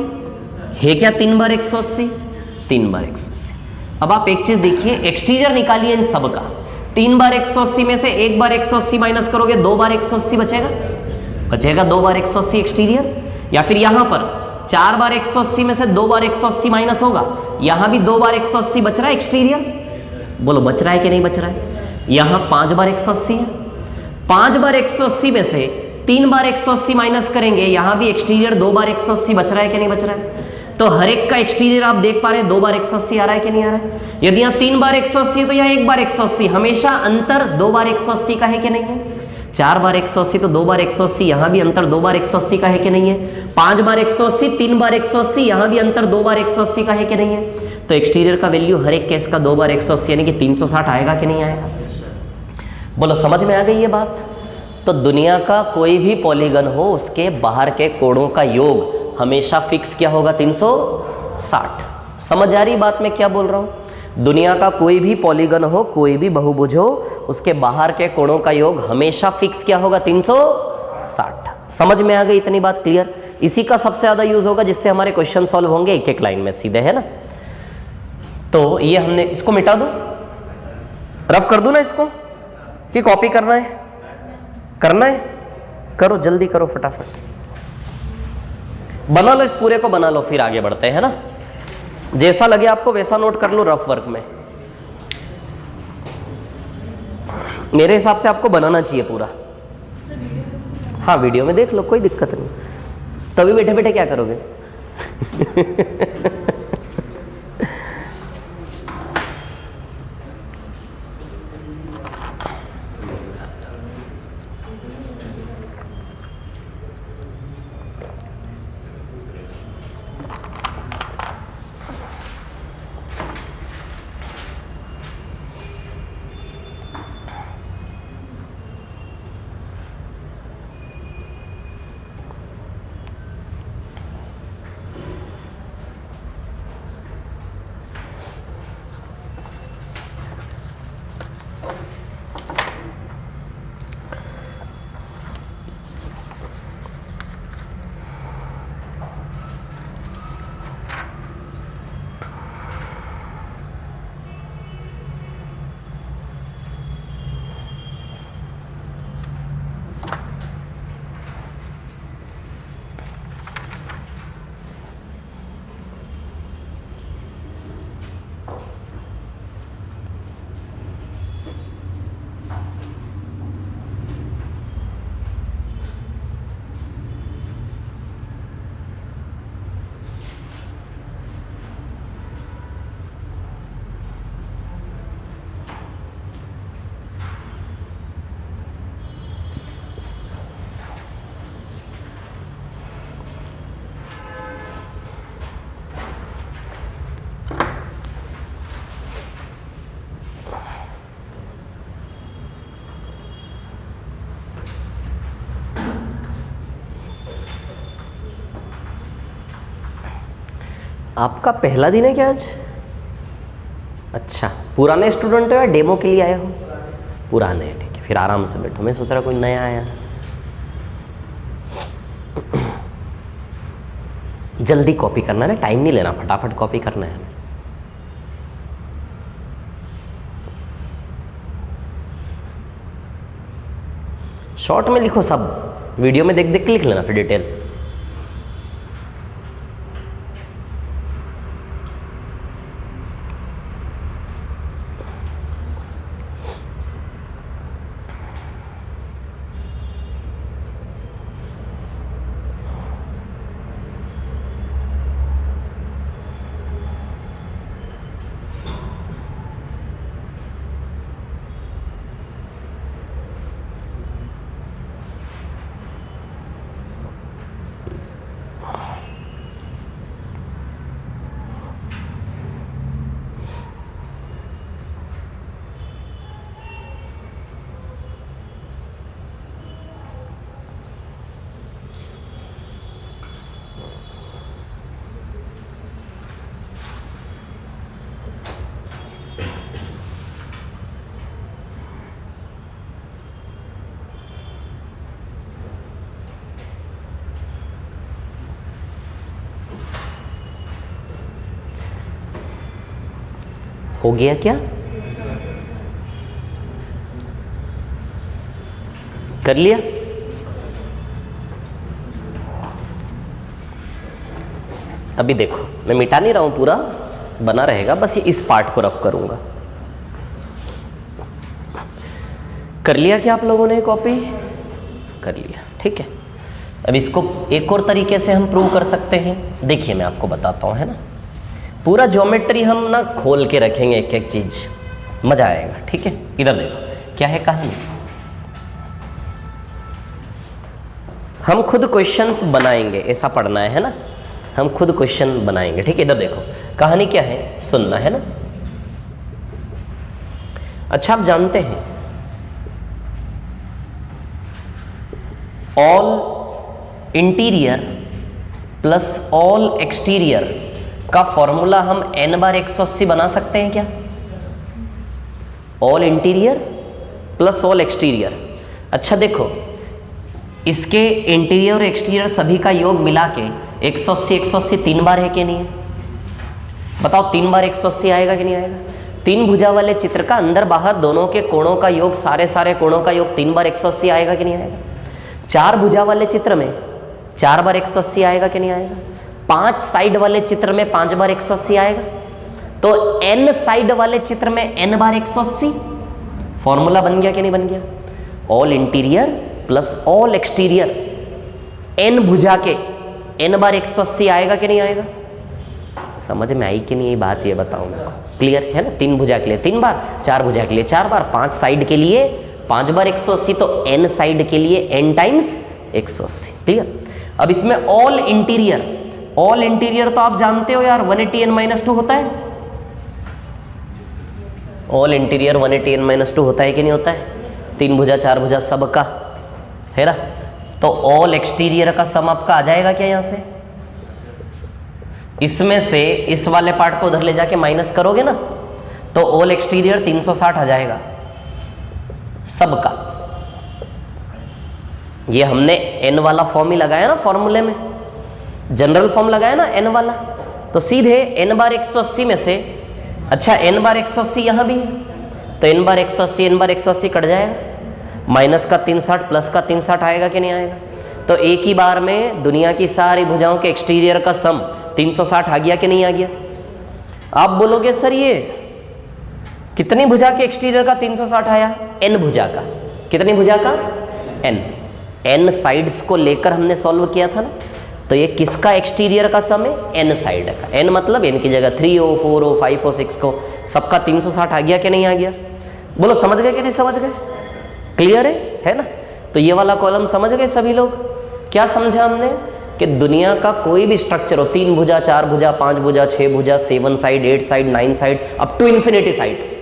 है क्या? 3 बार 180, 3 बार 180। अब आप एक चीज देखिए, एक्सटीरियर निकालिए इन सब का, 3 बार 180 में से 1 बार 180 माइनस करोगे 2 बार 180 बचेगा 2 बार 180 एक्सटीरियर। या फिर यहां पर 4 बार 180 में से 2 बार 180 माइनस होगा, यहां भी 2 बार 180 बच रहा है एक्सटीरियर। बोलो बच रहा है कि नहीं बच रहा है? यहां 5 बार 180 है, 5 बार 180 में से 3 बार 180 माइनस करेंगे, यहां भी एक्सटीरियर 2 बार 180 बच रहा है कि नहीं बच रहा है? तो हर एक का एक्सटीरियर आप देख पा रहे हैं 2 बार 180 आ रहा है कि नहीं आ रहा है? यदि यहाँ 3 बार 180 है तो यहाँ 1 बार 180, हमेशा अंतर 2 बार 180 का है कि नहीं है? 4 बार 180 तो 2 बार 180, यहाँ भी अंतर 2 बार 180 का है कि नहीं है? 5 बार 180, 3 बार 180, यहाँ भी अंतर 2 बार 180 का है कि नहीं है? तो एक्सटीरियर का वैल्यू हर एक केस का 2 बार 180 यानी कि 360 आएगा कि नहीं आएगा? बोलो समझ में आ गई ये बात? तो दुनिया का कोई भी पॉलीगन हो, उसके बाहर के कोणों का योग हमेशा फिक्स क्या होगा? 360। समझ आ रही बात मैं क्या बोल रहा हूं? दुनिया का कोई भी पॉलीगन हो, कोई भी बहुभुज हो, उसके बाहर के कोणों का योग हमेशा फिक्स क्या होगा? 360। समझ में आ गई इतनी बात? क्लियर? इसी का सबसे ज्यादा यूज होगा जिससे हमारे क्वेश्चन सॉल्व होंगे एक एक लाइन में सीधे, है ना। तो ये हमने, इसको मिटा दो, रफ कर दूं ना इसको, कि कॉपी करना है? करना है, करो जल्दी करो, फटाफट बना लो, इस पूरे को बना लो, फिर आगे बढ़ते हैं ना। जैसा लगे आपको वैसा नोट कर लो रफ वर्क में। मेरे हिसाब से आपको बनाना चाहिए पूरा। हाँ वीडियो में देख लो, कोई दिक्कत नहीं। तभी बैठे बैठे क्या करोगे? आपका पहला दिन है क्या आज? अच्छा, पुराने स्टूडेंट हो या डेमो के लिए आए हो? पुराने, ठीक है, फिर आराम से बैठो। मैं सोच रहा कोई नया आया। जल्दी कॉपी करना है ना, टाइम नहीं लेना, फटाफट कॉपी करना है। शॉर्ट में लिखो सब, वीडियो में देख देख के लिख लेना फिर डिटेल। हो गया क्या? कर लिया? अभी देखो मैं मिटा नहीं रहा हूं, पूरा बना रहेगा, बस ये इस पार्ट को रफ करूंगा। कर लिया क्या आप लोगों ने? कॉपी कर लिया, ठीक है। अब इसको एक और तरीके से हम प्रूव कर सकते हैं। देखिए मैं आपको बताता हूं, है ना, पूरा ज्योमेट्री हम ना खोल के रखेंगे, एक एक चीज, मजा आएगा, ठीक है। इधर देखो क्या है कहानी। हम खुद क्वेश्चंस बनाएंगे, ऐसा पढ़ना है ना, हम खुद क्वेश्चन बनाएंगे, ठीक है। इधर देखो कहानी क्या है, सुनना है ना। अच्छा आप जानते हैं all interior plus all exterior का फॉर्मूला हम n/180 बना सकते हैं क्या? All interior plus all exterior. अच्छा देखो, इसके इंटीरियर और एक्सटीरियर सभी का योग मिला के 180 180 3 बार है कि नहीं है? बताओ 3 बार 180 आएगा कि नहीं आएगा? 3 भुजा वाले चित्र का अंदर बाहर दोनों के कोणों का योग, सारे कोणों का योग 3 बार 180 आएगा कि नहीं आएगा? 4 भुजा वाले चित्र में 4 बार 180 आएगा कि नहीं आएगा? 5 साइड वाले चित्र में 5 बार 180 आएगा। तो n साइड वाले चित्र में n बार 180। फॉर्मूला बन गया कि नहीं बन गया? All interior plus all exterior n भुजा के n बार 180 आएगा कि नहीं आएगा? समझ में आई कि नहीं ये बात, ये बताऊंगा। क्लियर है ना? 3 भुजा के लिए 3 बार, 4 भुजा के लिए 4 बार, 5 साइड के लिए 5 बार 180, तो n साइड के लिए n टाइम्स 180। क्लियर? अब इसमें ऑल इंटीरियर, ऑल इंटीरियर तो आप जानते हो यार 180n-2 होता है। ऑल इंटीरियर 180n-2 होता है कि नहीं होता है? 3 भुजा 4 भुजा सब का, है ना। तो ऑल एक्सटीरियर का सम आपका आ जाएगा क्या यहाँ से? इसमें से इस वाले पार्ट को उधर ले जाके माइनस करोगे ना, तो ऑल एक्सटीरियर 360 आ जाएगा सबका। ये हमने n वाला फॉर्म ही लगाया ना फॉर्मूले में, जनरल फॉर्म लगाया ना n वाला, तो सीधे n बार 180 में से, अच्छा n बार 180 यहाँ भी, तो n बार 180 कट जाएगा, माइनस का 360 प्लस का 360 आएगा कि नहीं आएगा? तो एक ही बार में दुनिया की सारी भुजाओं के एक्सटीरियर का सम 360 आ गया कि नहीं आ गया? आप बोलोगे सर ये कितनी भुजा के एक्सटीरियर का 360 आया? n भुजा का। कितनी भुजा का? n साइड्स को लेकर हमने सॉल्व किया था ना, तो ये किसका एक्सटीरियर का सम है? n साइड का। n मतलब n की जगह 3 हो, 4 हो, 5 हो, 6 हो, सबका 360 आ गया कि नहीं आ गया? बोलो समझ गए कि नहीं समझ गए? क्लियर है ना? तो ये वाला कॉलम समझ गए सभी लोग? क्या समझा हमने कि दुनिया का कोई भी स्ट्रक्चर हो, 3 भुजा 4 भुजा 5 भुजा 6 भुजा 7 side 8 side 9 side up to infinity sides,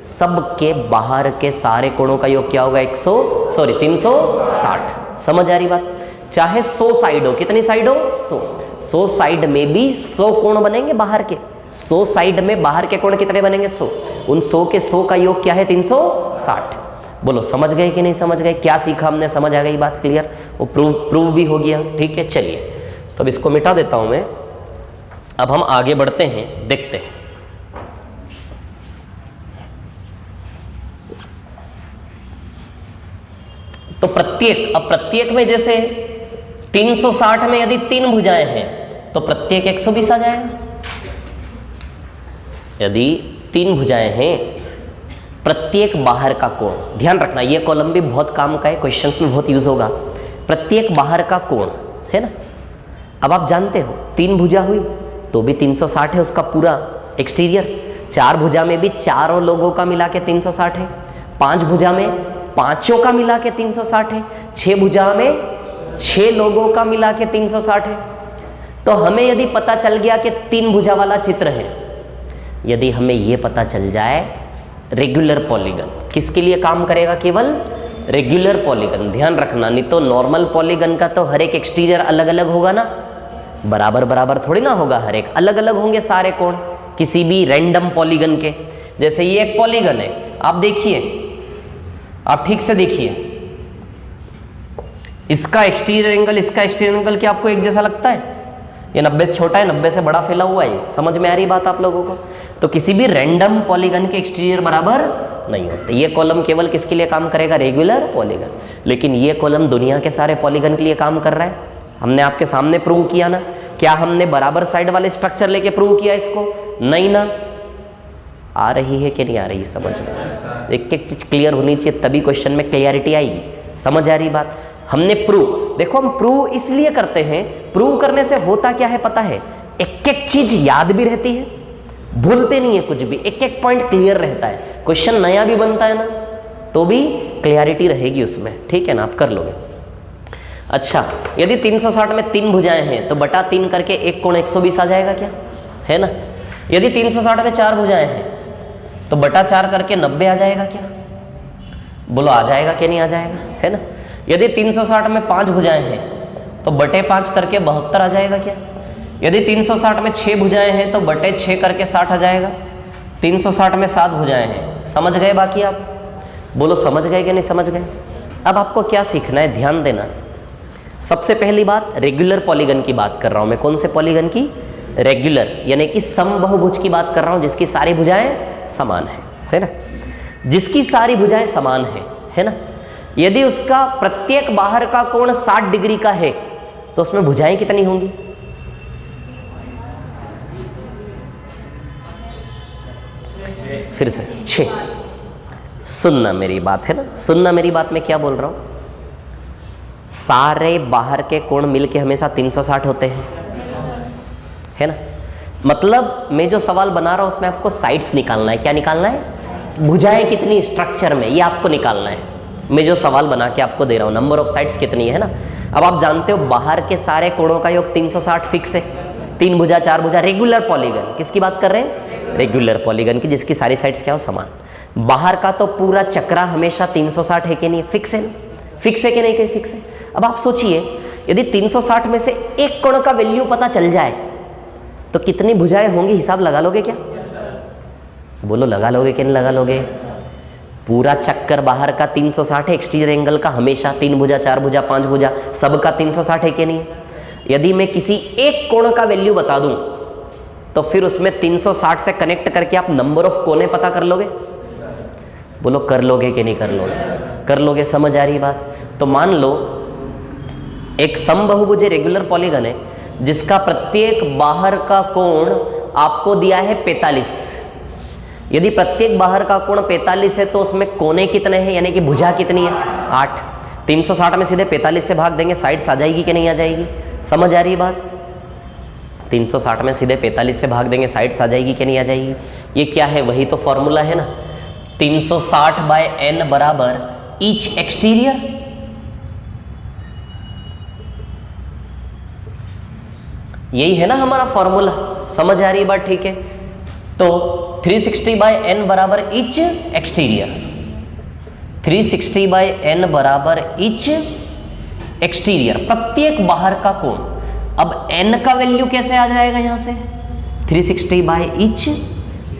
सब के बाहर के सारे कोणों का योग क्या होगा? 360। समझ आ रही बात? चाहे 100 साइड हो, कितनी साइड हो? 100 साइड में भी 100 कोण बनेंगे बाहर के। 100 साइड में बाहर के कोण कितने बनेंगे? 100। उन 100 के 100 का योग क्या है? 360। बोलो समझ गए कि नहीं समझ गए? क्या सीखा हमने? समझ आ गई बात? क्लियर? वो प्रूव भी हो गया, ठीक है। चलिए तो अब इसको मिटा देता हूं मैं, अब हम आगे बढ़ते हैं, देखते हैं। तो प्रत्येक में जैसे 360 में यदि 3 भुजाएं हैं तो प्रत्येक 120 आ जाएगा। यदि 3 भुजाएं हैं, प्रत्येक बाहर का कोण, ध्यान रखना ये कॉलम भी बहुत काम का है, क्वेश्चंस में बहुत यूज होगा। प्रत्येक बाहर का कोण है ना। अब आप जानते हो 3 भुजा हुई तो भी 360 है उसका पूरा एक्सटीरियर। 4 भुजा में भी चारों लोगों का मिला के 360 है। 5 भुजा में पांचों का मिला के 360 है। 6 भुजा में 6 लोगों का मिला के 360 है। तो हमें यदि पता चल गया कि 3 भुजा वाला चित्र है, यदि हमें यह पता चल जाए रेगुलर पॉलीगन किसके लिए काम करेगा, केवल रेगुलर पॉलीगन। ध्यान रखना, नहीं तो नॉर्मल पॉलीगन का तो हर एक एक्सटीरियर अलग अलग होगा ना, बराबर बराबर थोड़ी ना होगा, हर एक अलग अलग होंगे सारे कोण किसी भी रैंडम पॉलीगन के। जैसे ये एक पॉलीगन है, आप देखिए, आप ठीक से देखिए, इसका एक्सटीरियर एंगल इसका एक्सटीरियर एंगल क्या आपको एक जैसा लगता है? ये 90 से छोटा है, 90 से बड़ा फैला हुआ है। समझ में आ रही बात आप लोगों को? तो किसी भी रैंडम पॉलीगन के एक्सटीरियर बराबर नहीं होते। ये कॉलम केवल किसके लिए काम करेगा, रेगुलर पॉलीगन। लेकिन ये कॉलम दुनिया के सारे पॉलीगन के लिए काम कर रहा है। हमने आपके सामने प्रूव किया ना। क्या हमने बराबर साइड वाले स्ट्रक्चर लेके प्रूव किया इसको? नहीं ना। आ रही है कि नहीं आ रही समझ में? एक एक चीज क्लियर होनी चाहिए, तभी क्वेश्चन में क्लियरिटी आएगी। समझ आ रही बात? हमने प्रूव, देखो हम प्रूव इसलिए करते हैं, प्रूव करने से होता क्या है पता है? एक एक चीज याद भी रहती है, भूलते नहीं है कुछ भी, एक एक पॉइंट क्लियर रहता है। क्वेश्चन नया भी बनता है ना तो भी क्लियरिटी रहेगी उसमें, ठीक है ना, आप कर लोगे। अच्छा, यदि 360 में 3 भुजाएं हैं तो बटा 3 करके एक कोण 120 आ जाएगा क्या, है ना। यदि 360 में 4 भुजाएं हैं तो बटा 4 करके 90 आ जाएगा क्या? बोलो आ जाएगा कि नहीं आ जाएगा, है ना। यदि 360 में 5 भुजाएं हैं तो बटे 5 करके 72 आ जाएगा क्या? यदि 360 में 6 भुजाएं हैं तो बटे 6 करके 60 आ जाएगा। 360 में 7 भुजाएं हैं। समझ गए बाकी आप? बोलो समझ गए कि नहीं समझ गए? अब आपको क्या सीखना है, ध्यान देना। सबसे पहली बात, रेगुलर पॉलीगन की बात कर रहा हूं मैं। कौन से पॉलीगन की? रेगुलर, यानी कि समबाहुभुज की बात कर रहा हूं, जिसकी सारी भुजाएं समान है ना। जिसकी सारी भुजाएं समान है ना। यदि उसका प्रत्येक बाहर का कोण 60 डिग्री का है तो उसमें भुजाएं कितनी होंगी? फिर से 6। सुनना मेरी बात, है ना, सुनना मेरी बात। मैं क्या बोल रहा हूं? सारे बाहर के कोण मिलके हमेशा 360 होते हैं, है ना। मतलब मैं जो सवाल बना रहा हूं उसमें आपको साइड्स निकालना है। क्या निकालना है? भुजाएं कितनी स्ट्रक्चर में, ये आपको निकालना है। मैं जो सवाल बना के आपको दे रहा हूं, नंबर ऑफ साइड्स कितनी है ना। अब आप जानते हो बाहर के सारे कोणों का योग 360 फिक्स है। 3 भुजा 4 भुजा, रेगुलर पॉलीगन। किसकी बात कर रहे हैं? रेगुलर पॉलीगन की, जिसकी सारी साइड्स क्या हो, समान। बाहर का तो पूरा चक्रा हमेशा 360 है कि नहीं? फिक्स है, फिक्स है कि नहीं? कहीं फिक्स है। अब आप सोचिए, यदि 360 में से एक कोण का वैल्यू पता चल जाए तो कितनी भुजाएं होंगी, हिसाब लगा लोगे क्या? बोलो लगा लोगे कि नहीं लगा लोगे? पूरा चक्कर बाहर का 360 है, एक्सटीरियर एंगल का हमेशा 3 भुजा 4 भुजा 5 भुजा सबका 360 है कि नहीं? यदि मैं किसी एक कोण का वैल्यू बता दूं तो फिर उसमें 360 से कनेक्ट करके आप नंबर ऑफ कोने पता कर लोगे। बोलो कर लोगे कि नहीं कर लोगे? कर लोगे। समझ आ रही बात? तो मान लो एक समबाहुभुज रेगुलर पॉलीगन है जिसका प्रत्येक बाहर का कोण आपको दिया है 45। यदि प्रत्येक बाहर का कोण 45 है तो उसमें कोने कितने हैं, यानी कि भुजा कितनी है? 8। 360 में सीधे 45 से भाग देंगे, साइड्स आ जाएगी कि नहीं आ जाएगी? समझ आ रही बात? 360 में सीधे 45 से भाग देंगे, साइड्स आ जाएगी कि नहीं आ जाएगी? ये क्या है? वही तो फॉर्मूला है ना, 360/n बराबर ईच एक्सटीरियर। यही है ना हमारा फॉर्मूला। समझ आ रही बात? ठीक है। तो 360/n बराबर ईच एक्सटीरियर, 360/n बराबर ईच एक्सटीरियर, प्रत्येक बाहर का कोण। अब n का वैल्यू कैसे आ जाएगा यहां से? 360/ईच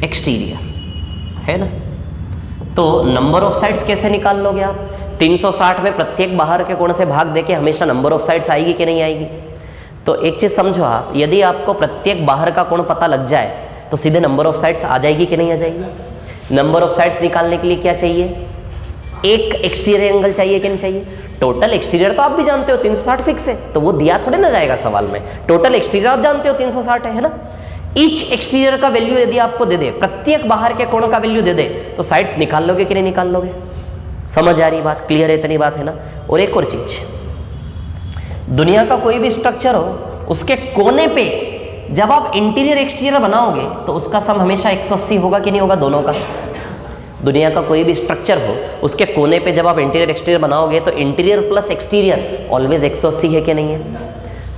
एक्सटीरियर, है ना। तो नंबर ऑफ साइड्स कैसे निकाल लोगे आप? 360 में प्रत्येक बाहर के कोण से भाग देके हमेशा नंबर ऑफ साइड्स आएगी कि नहीं आएगी? तो एक चीज समझो आप, यदि आपको प्रत्येक बाहर का कोण पता लग जाए तो सीधे नंबर ऑफ साइड्स आ जाएगी कि नहीं आ जाएगी? नंबर ऑफ साइड्स निकालने के लिए क्या चाहिए? एक एक्सटीरियर एंगल चाहिए कि नहीं चाहिए? टोटल एक्सटीरियर तो आप भी जानते हो 360 फिक्स है, तो वो दिया थोड़े ना जाएगा सवाल में। टोटल एक्सटीरियर आप जानते हो 360 है ना। ईच एक्सटीरियर का वैल्यू यदि आपको दे दे, प्रत्येक बाहर के कोण का वैल्यू दे दे, तो साइड्स निकाल लोगे कि नहीं निकाल लोगे? समझ आ रही बात? क्लियर है? इतनी बात है ना। और एक और चीज, दुनिया का कोई भी स्ट्रक्चर हो, उसके कोने पे जब आप इंटीरियर एक्सटीरियर बनाओगे तो उसका सम हमेशा 180 होगा कि नहीं होगा? दोनों का। दुनिया का कोई भी स्ट्रक्चर हो, उसके कोने पे जब आप इंटीरियर एक्सटीरियर बनाओगे तो इंटीरियर प्लस एक्सटीरियर ऑलवेज 180 है कि नहीं है?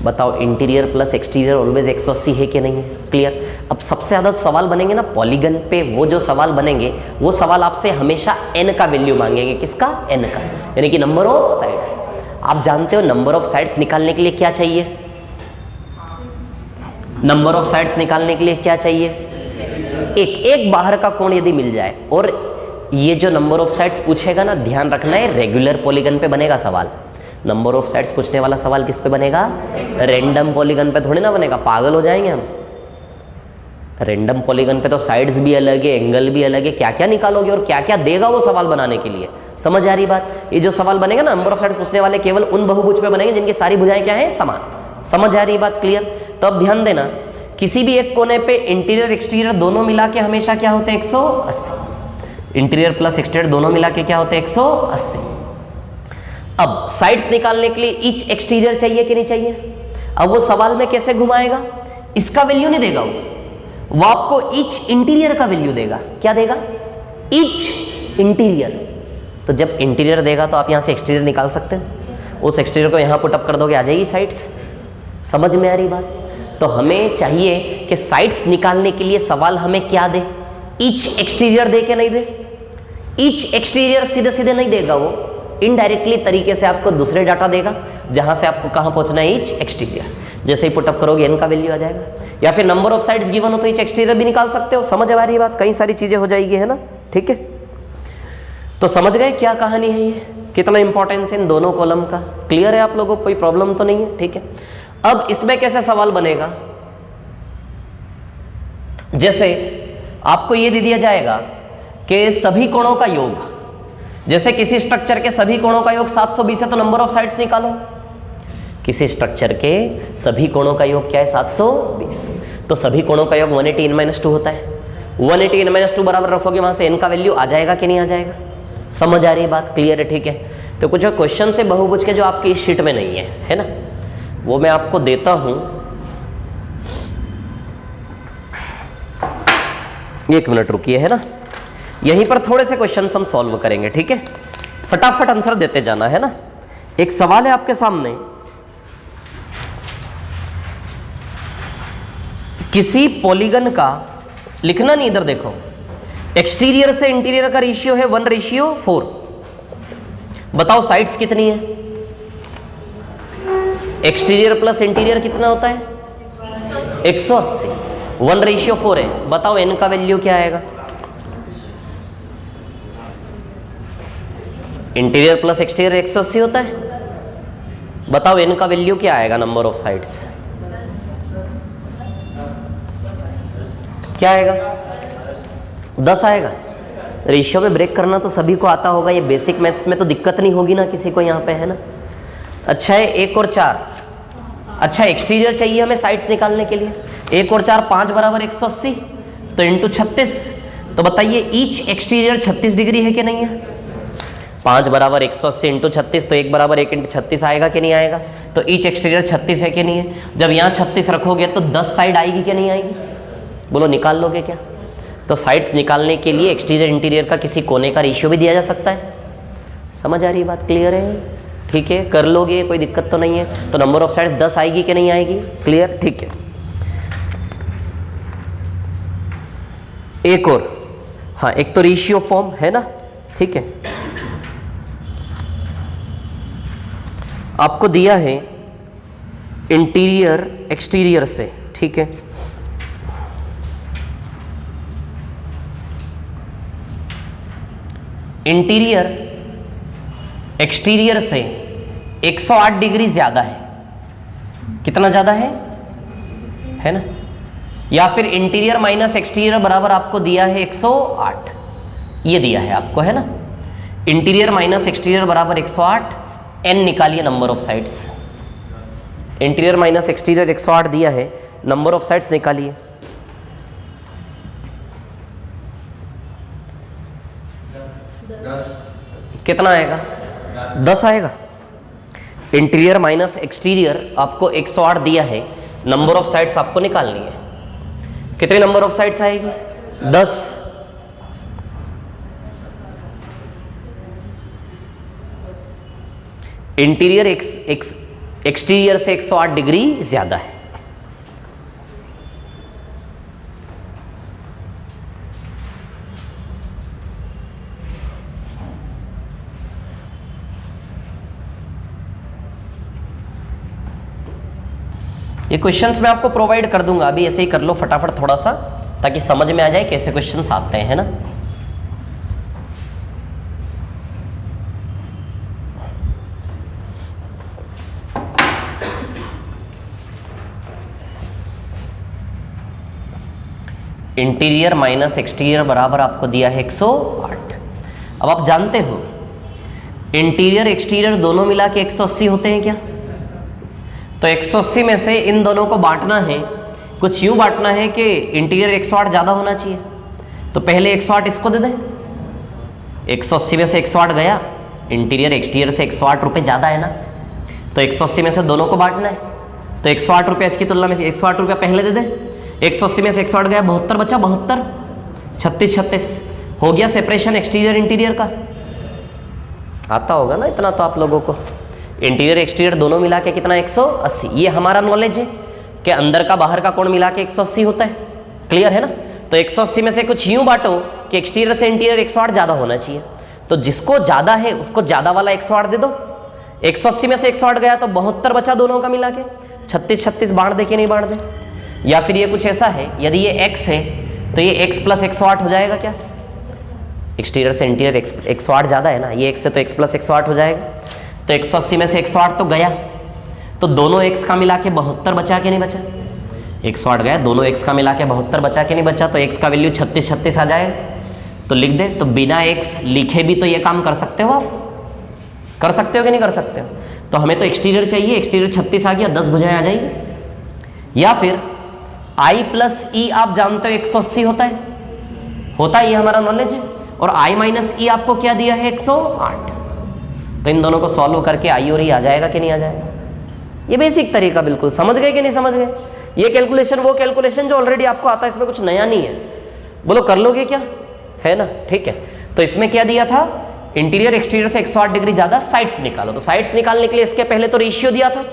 बताओ, इंटीरियर प्लस एक्सटीरियर ऑलवेज 180 है कि नहीं है? क्लियर। अब सबसे ज़्यादा सवाल बनेंगे ना पॉलीगन पे, वो जो सवाल बनेंगे वो सवाल आपसे हमेशा n का वैल्यू मांगेंगे। किसका? n का, यानी कि नंबर ऑफ साइड्स। आप जानते हो नंबर ऑफ साइड्स निकालने के लिए क्या चाहिए? नंबर ऑफ साइड्स निकालने के लिए क्या चाहिए? एक बाहर का कोण यदि मिल जाए, और ये जो नंबर ऑफ साइड्स पूछेगा ना, ध्यान रखना है रेगुलर पॉलीगन पे बनेगा सवाल। नंबर ऑफ साइड्स पूछने वाला सवाल किस पे बनेगा? रैंडम पॉलीगन पे थोड़ी ना बनेगा, पागल हो जाएंगे हम। रैंडम पॉलीगन पे तो साइड्स भी अलग है, एंगल भी अलग है, क्या क्या निकालोगे और क्या क्या देगा वो सवाल बनाने के लिए। समझ आ रही बात? ये जो सवाल बनेगा ना नंबर ऑफ साइड्स पूछने वाले, केवल उन बहुभुज पे बनेंगे जिनकी सारी भुजाएं क्या है? समान। समझ आ रही बात? क्लियर। तो अब ध्यान देना, किसी भी एक कोने पे इंटीरियर एक्सटीरियर दोनों मिला के हमेशा क्या होते हैं? 180। इंटीरियर प्लस एक्सटीरियर दोनों मिला के क्या होते हैं? 180। अब साइड्स निकालने के लिए ईच एक्सटीरियर चाहिए कि नहीं चाहिए? अब वो सवाल में कैसे घुमाएगा? इसका वैल्यू नहीं देगा वो आपको ईच इंटीरियर का वैल्यू देगा। क्या देगा? Each interior. तो जब इंटीरियर देगा तो आप यहां से एक्सटीरियर निकाल सकते हो, उस एक्सटीरियर को यहां पुट अप कर दोगे, आ जाएगी साइड्स। समझ में आ रही बात? तो हमें चाहिए कि साइड्स निकालने के लिए सवाल हमें क्या दे? ईच एक्सटीरियर दे के नहीं दे? ईच एक्सटीरियर सीधे सीधे नहीं देगा, वो इनडायरेक्टली तरीके से आपको दूसरे डाटा देगा, जहां से आपको कहां पहुंचना है? Each exterior. जैसे ही पुटअप करोगे n का वैल्यू आ जाएगा, या फिर नंबर ऑफ साइड्स गिवन हो तो ईच एक्सटीरियर भी निकाल सकते हो। समझ आ रही है बात? कई सारी चीजें हो जाएगी, है ना। ठीक है, तो समझ गए क्या कहानी है ये, कितना इंपॉर्टेंस है इन दोनों कॉलम का। क्लियर है आप लोगों को? कोई प्रॉब्लम तो नहीं है? ठीक है। अब इसमें कैसे सवाल बनेगा? जैसे आपको ये दे दिया जाएगा कि सभी कोणों का योग, जैसे किसी स्ट्रक्चर के सभी कोणों का योग 720 है, तो नंबर ऑफ साइड्स निकालो। किसी स्ट्रक्चर के सभी कोणों का योग क्या है? 720। तो सभी कोणों का योग 180 n - 2 होता है। 180 n - 2 बराबर रखोगे, वहां से n का वैल्यू आ जाएगा कि नहीं आ जाएगा? समझ आ रही है बात? क्लियर है? ठीक है। तो कुछ क्वेश्चन से बहुभुज के जो आपकी इस शीट में नहीं है ना, वो मैं आपको देता हूं। एक मिनट रुकिए, है ना। यहीं पर थोड़े से क्वेश्चन हम सॉल्व करेंगे, ठीक है। फटाफट आंसर देते जाना, है ना। एक सवाल है आपके सामने, किसी पॉलीगन का, लिखना नहीं, इधर देखो, एक्सटीरियर से इंटीरियर का रेशियो है 1:4। बताओ साइड्स कितनी है? एक्सटीरियर प्लस इंटीरियर कितना होता है? 180। 1:4 है। बताओ n का वैल्यू क्या आएगा? इंटीरियर प्लस एक्सटीरियर 180 होता है। बताओ n का वैल्यू क्या आएगा? नंबर ऑफ साइड्स क्या आएगा? 10 आएगा। रेशियो में ब्रेक करना तो सभी को आता होगा, ये बेसिक मैथ्स में तो दिक्कत नहीं होगी ना किसी को यहाँ पे, है ना। अच्छा है, 1 और 4। अच्छा, एक्सटीरियर चाहिए हमें साइड्स निकालने के लिए। 1 और 4 5 बराबर 180, तो इंटू 36। तो बताइए ईच एक्सटीरियर 36 डिग्री है कि नहीं है? 5 बराबर 180 इंटू 36, तो 1 बराबर 1 इंटू 36 आएगा कि नहीं आएगा? तो ईच एक्सटीरियर 36 है कि नहीं है? जब यहाँ 36 रखोगे तो 10 साइड आएगी कि नहीं आएगी? बोलो, निकाल लोगे क्या? तो साइड्स निकालने के लिए एक्सटीरियर इंटीरियर का किसी कोने का रेशियो भी दिया जा सकता है। समझ आ रही बात? क्लियर है? ठीक है, कर लोगे, कोई दिक्कत तो नहीं है। तो नंबर ऑफ साइड्स 10 आएगी कि नहीं आएगी? क्लियर? ठीक है। एक और, हाँ, एक तो रेशियो फॉर्म है ना, ठीक है। आपको दिया है इंटीरियर एक्सटीरियर से, ठीक है। इंटीरियर एक्सटीरियर से 108 डिग्री ज्यादा है। कितना ज्यादा है ना। या फिर इंटीरियर माइनस एक्सटीरियर बराबर आपको दिया है 108, ये दिया है आपको, है ना। इंटीरियर माइनस एक्सटीरियर बराबर 108, n निकालिए number of sides. Interior minus exterior 108 दिया है, नंबर ऑफ साइड्स निकालिए। कितना आएगा? 10 आएगा। इंटीरियर माइनस एक्सटीरियर आपको 108 दिया है, नंबर ऑफ साइड्स आपको निकालनी है। कितने नंबर ऑफ साइड्स आएगी? 10। इंटीरियर एक्सटीरियर से 108 डिग्री ज्यादा है। ये क्वेश्चंस मैं आपको प्रोवाइड कर दूंगा, अभी ऐसे ही कर लो फटाफट थोड़ा सा, ताकि समझ में आ जाए कैसे क्वेश्चंस आते हैं, है ना। इंटीरियर माइनस एक्सटीरियर बराबर आपको दिया है 108। अब आप जानते हो इंटीरियर एक्सटीरियर दोनों मिला के 180 होते हैं क्या? तो 180 में से इन दोनों को बांटना है, कुछ यूं बांटना है कि इंटीरियर 108 ज़्यादा होना चाहिए। तो पहले 108 इसको दे दें, 180 में से 108 गया, इंटीरियर एक्सटीरियर से 108 रुपये ज़्यादा है ना, तो 180 में से दोनों को बांटना है। तो 108 रुपये इसकी तुलना में 108 रुपये पहले दे दें, 180 में से 108 गया, 72 बचा, 72, 36 36 हो गया सेपरेशन एक्सटीरियर इंटीरियर का। आता होगा ना इतना तो आप लोगों को। इंटीरियर एक्सटीरियर दोनों मिला के कितना? 180। ये हमारा नॉलेज है कि अंदर का बाहर का कोण मिला के 180 होता है, क्लियर है ना। तो 180 में से कुछ यूं बांटो कि एक्सटीरियर से इंटीरियर 108 ज़्यादा होना चाहिए, तो जिसको ज़्यादा है उसको ज़्यादा वाला 108 दे दो। 180 में से 108 गया तो 72 बचा दोनों का मिला के, 36 36 बांट दे कि नहीं बांट दे। या फिर ये कुछ ऐसा है, यदि ये x है तो ये x प्लस 108 हो जाएगा क्या? एक्सटीरियर से इंटीरियर 108 ज़्यादा है ना, ये x है तो x प्लस 108 हो जाएगा। तो 180 में से 108 तो गया, तो दोनों x का मिला के 72 बचा के नहीं बचा? 108 गया, दोनों x का मिला के 72 बचा के नहीं बचा, तो x का वैल्यू 36 36 आ जाए तो लिख दे। तो बिना x लिखे भी तो ये काम कर सकते हो, आप कर सकते हो कि नहीं कर सकते हो? तो हमें तो एक्सटीरियर चाहिए, एक्सटीरियर 36 आ गया, 10 भुजाएं आ जाएगी। या फिर i प्लस ई आप जानते हो 180 होता है, ये हमारा नॉलेज है। और i माइनस ई आपको क्या दिया है? 108। तो इन दोनों को सॉल्व करके i और e आ जाएगा कि नहीं आ जाएगा? ये बेसिक तरीका, बिल्कुल समझ गए कि नहीं समझ गए? ये कैलकुलेशन वो कैलकुलेशन जो ऑलरेडी आपको आता है, इसमें कुछ नया नहीं है। बोलो कर लोगे क्या? है ना, ठीक है। तो इसमें क्या दिया था? इंटीरियर एक्सटीरियर से 108 डिग्री ज्यादा, साइड्स निकालो। तो साइड्स निकालने के लिए इसके पहले तो रेशियो दिया था,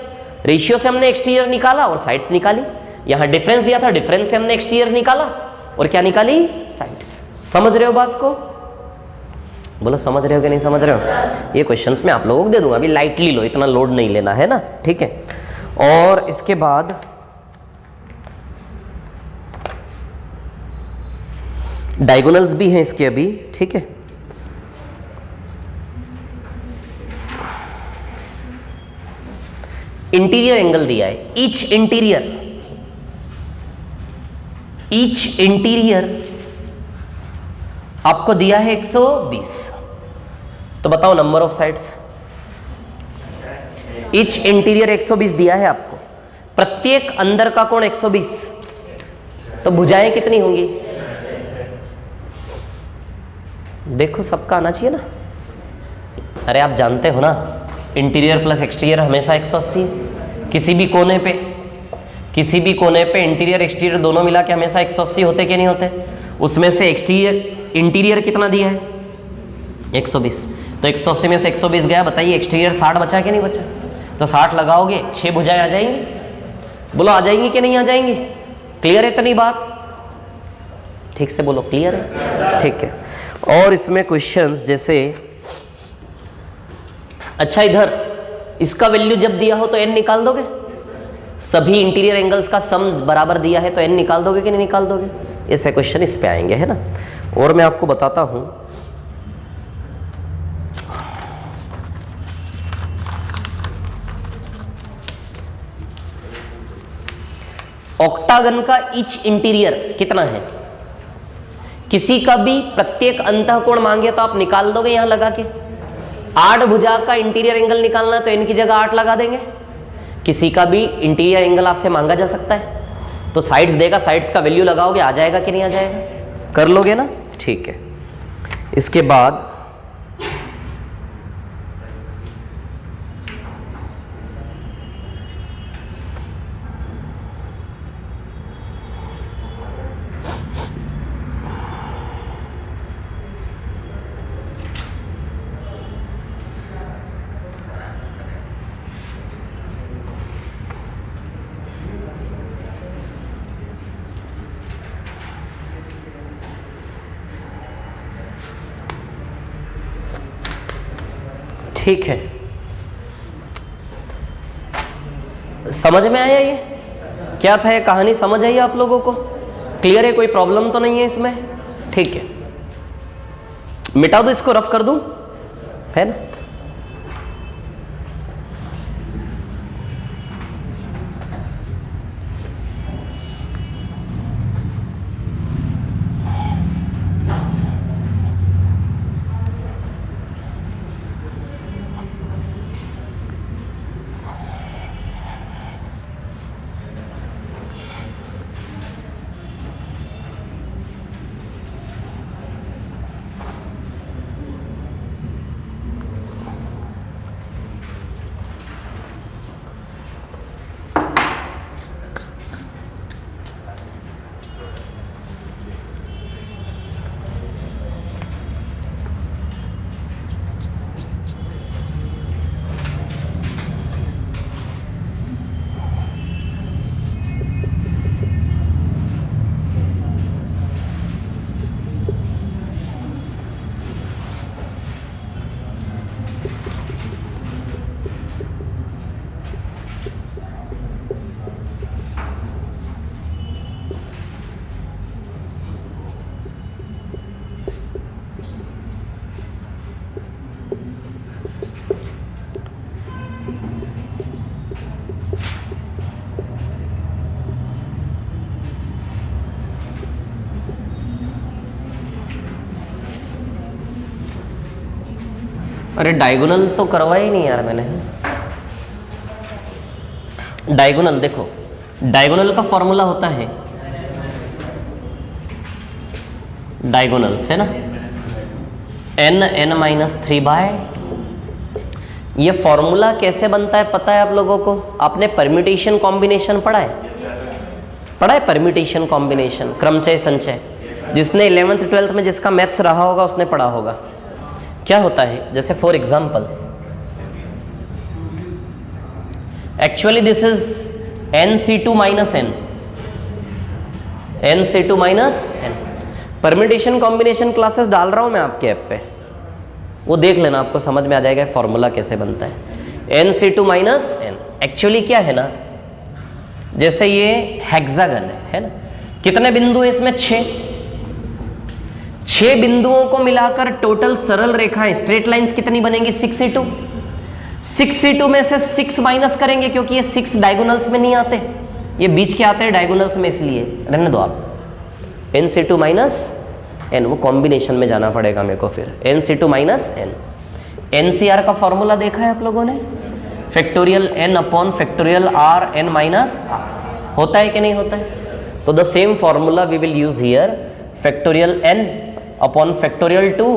रेशियो से हमने एक्सटीरियर निकाला और साइड्स निकाली। यहाँ डिफरेंस दिया था, डिफरेंस से हमने एक्सटीरियर निकाला और क्या निकाली? साइड्स। समझ रहे हो बात को? बोलो समझ रहे हो कि नहीं समझ रहे हो? ये क्वेश्चंस मैं आप लोगों को दे दूंगा, अभी लाइटली लो, इतना लोड नहीं लेना है ना, ठीक है। और इसके बाद डायगोनल्स भी हैं इसके अभी, ठीक है। इंटीरियर एंगल दिया है, ईच इंटीरियर आपको दिया है 120। तो बताओ number of sides. Each interior 120 दिया है आपको, प्रत्येक अंदर का कोण 120, तो भुजाएं कितनी होंगी? देखो सबका आना चाहिए ना। अरे आप जानते हो ना, इंटीरियर प्लस एक्सटीरियर हमेशा 180। किसी भी कोने पे इंटीरियर एक्सटीरियर दोनों मिला के हमेशा 180 होते कि नहीं होते? उसमें से इंटीरियर कितना दिया है? 120। तो 180 में से 120 गया, बताइए एक्सटीरियर 60 बचा कि नहीं बचा? तो 60 लगाओगे, 6 भुजाएं आ जाएंगी। बोलो आ जाएंगी कि नहीं आ जाएंगी? क्लियर है इतनी बात? ठीक से बोलो, क्लियर है? ठीक है। और इसमें क्वेश्चंस जैसे, अच्छा इधर इसका वैल्यू जब दिया हो तो n निकाल दोगे? सभी इंटीरियर एंगल्स का सम बराबर दिया है तो n निकाल दोगे कि नहीं निकाल दोगे? ऐसे क्वेश्चन इस पे आएंगे, है ना। और मैं आपको बताता हूं, ऑक्टागन का ईच इंटीरियर कितना है? किसी का भी प्रत्येक अंतःकोण मांगे तो आप निकाल दोगे यहां लगा के। 8 भुजा का इंटीरियर एंगल निकालना है तो इनकी जगह 8 लगा देंगे। किसी का भी इंटीरियर एंगल आपसे मांगा जा सकता है तो साइड्स देगा, साइड्स का वैल्यू लगाओगे, आ जाएगा कि नहीं आ जाएगा, कर लोगे ना, ठीक है। इसके बाद ठीक है, समझ में आया ये क्या था, ये कहानी समझ आई आप लोगों को, क्लियर है, कोई प्रॉब्लम तो नहीं है इसमें, ठीक है। मिटा दो इसको, रफ कर दूं, है ना। अरे डायगोनल तो करवाया ही नहीं यार मैंने। डायगोनल देखो, डायगोनल का फॉर्मूला होता है डायगोनल से ना n(n-3/2)। ये फॉर्मूला कैसे बनता है पता है आप लोगों को? आपने परम्यूटेशन कॉम्बिनेशन पढ़ा है? पढ़ा है परम्यूटेशन कॉम्बिनेशन, क्रमचय संचय। जिसने 11th 12th में जिसका मैथ्स रहा होगा उसने पढ़ा होगा। क्या होता है, जैसे for example actually this is nc2 - n, nc2 - n। Permutation combination classes डाल रहा हूं मैं आपके ऐप पे, वो देख लेना, आपको समझ में आ जाएगा फॉर्मूला कैसे बनता है। nc2 - n एक्चुअली क्या है ना, जैसे ये हेक्सागन है ना, कितने बिंदु है इसमें? 6 बिंदुओं को मिलाकर टोटल सरल रेखाएं स्ट्रेट लाइंस कितनी बनेंगी? 6c2। 6c2 में से 6 माइनस करेंगे क्योंकि ये 6 डायगोनल्स में नहीं आते, ये बीच के आते हैं डायगोनल्स में, इसलिए रहने दो आप। nc2 - n, वो कॉम्बिनेशन में जाना पड़ेगा मेरे को फिर। nc2 - n, NCR का फॉर्मूला देखा है आप लोगों ने? फैक्टोरियल n/r n-r होता है कि नहीं होता है? तो the same formula we will use here, factorial n/फैक्टोरियल 2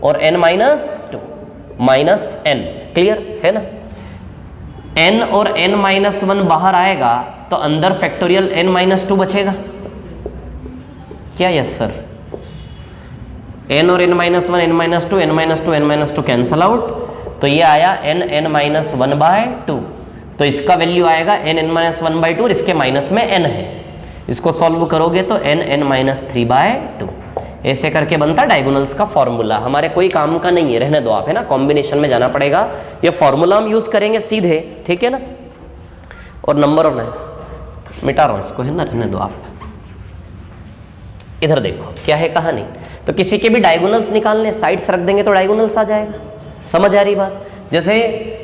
और n - 2 माइनस n। क्लियर है ना? n और n-1 बाहर आएगा तो अंदर फैक्टोरियल n-2 बचेगा क्या? Yes sir. n और n-1 n-2 n-2 n-2 cancel out, तो ये आया n(n-1/2)। तो इसका वैल्यू आएगा n(n-1/2) और इसके माइनस में n है, इसको सॉल्व करोगे तो n(n-3/2)। ऐसे करके बनता डायगोनल्स का फॉर्मूला। हमारे कोई काम का नहीं है, रहने दो आप, है ना, कॉम्बिनेशन में जाना पड़ेगा। ये फॉर्मूला हम यूज करेंगे सीधे, ठीक है ना। और नंबर ऑफ मिटा रहा हूं इसको, है ना, रहने दो आप। इधर देखो क्या है कहानी। तो किसी के भी डायगोनल्स निकालने, साइड्स रख देंगे तो डायगोनल्स आ जाएगा। समझ आ रही बात? जैसे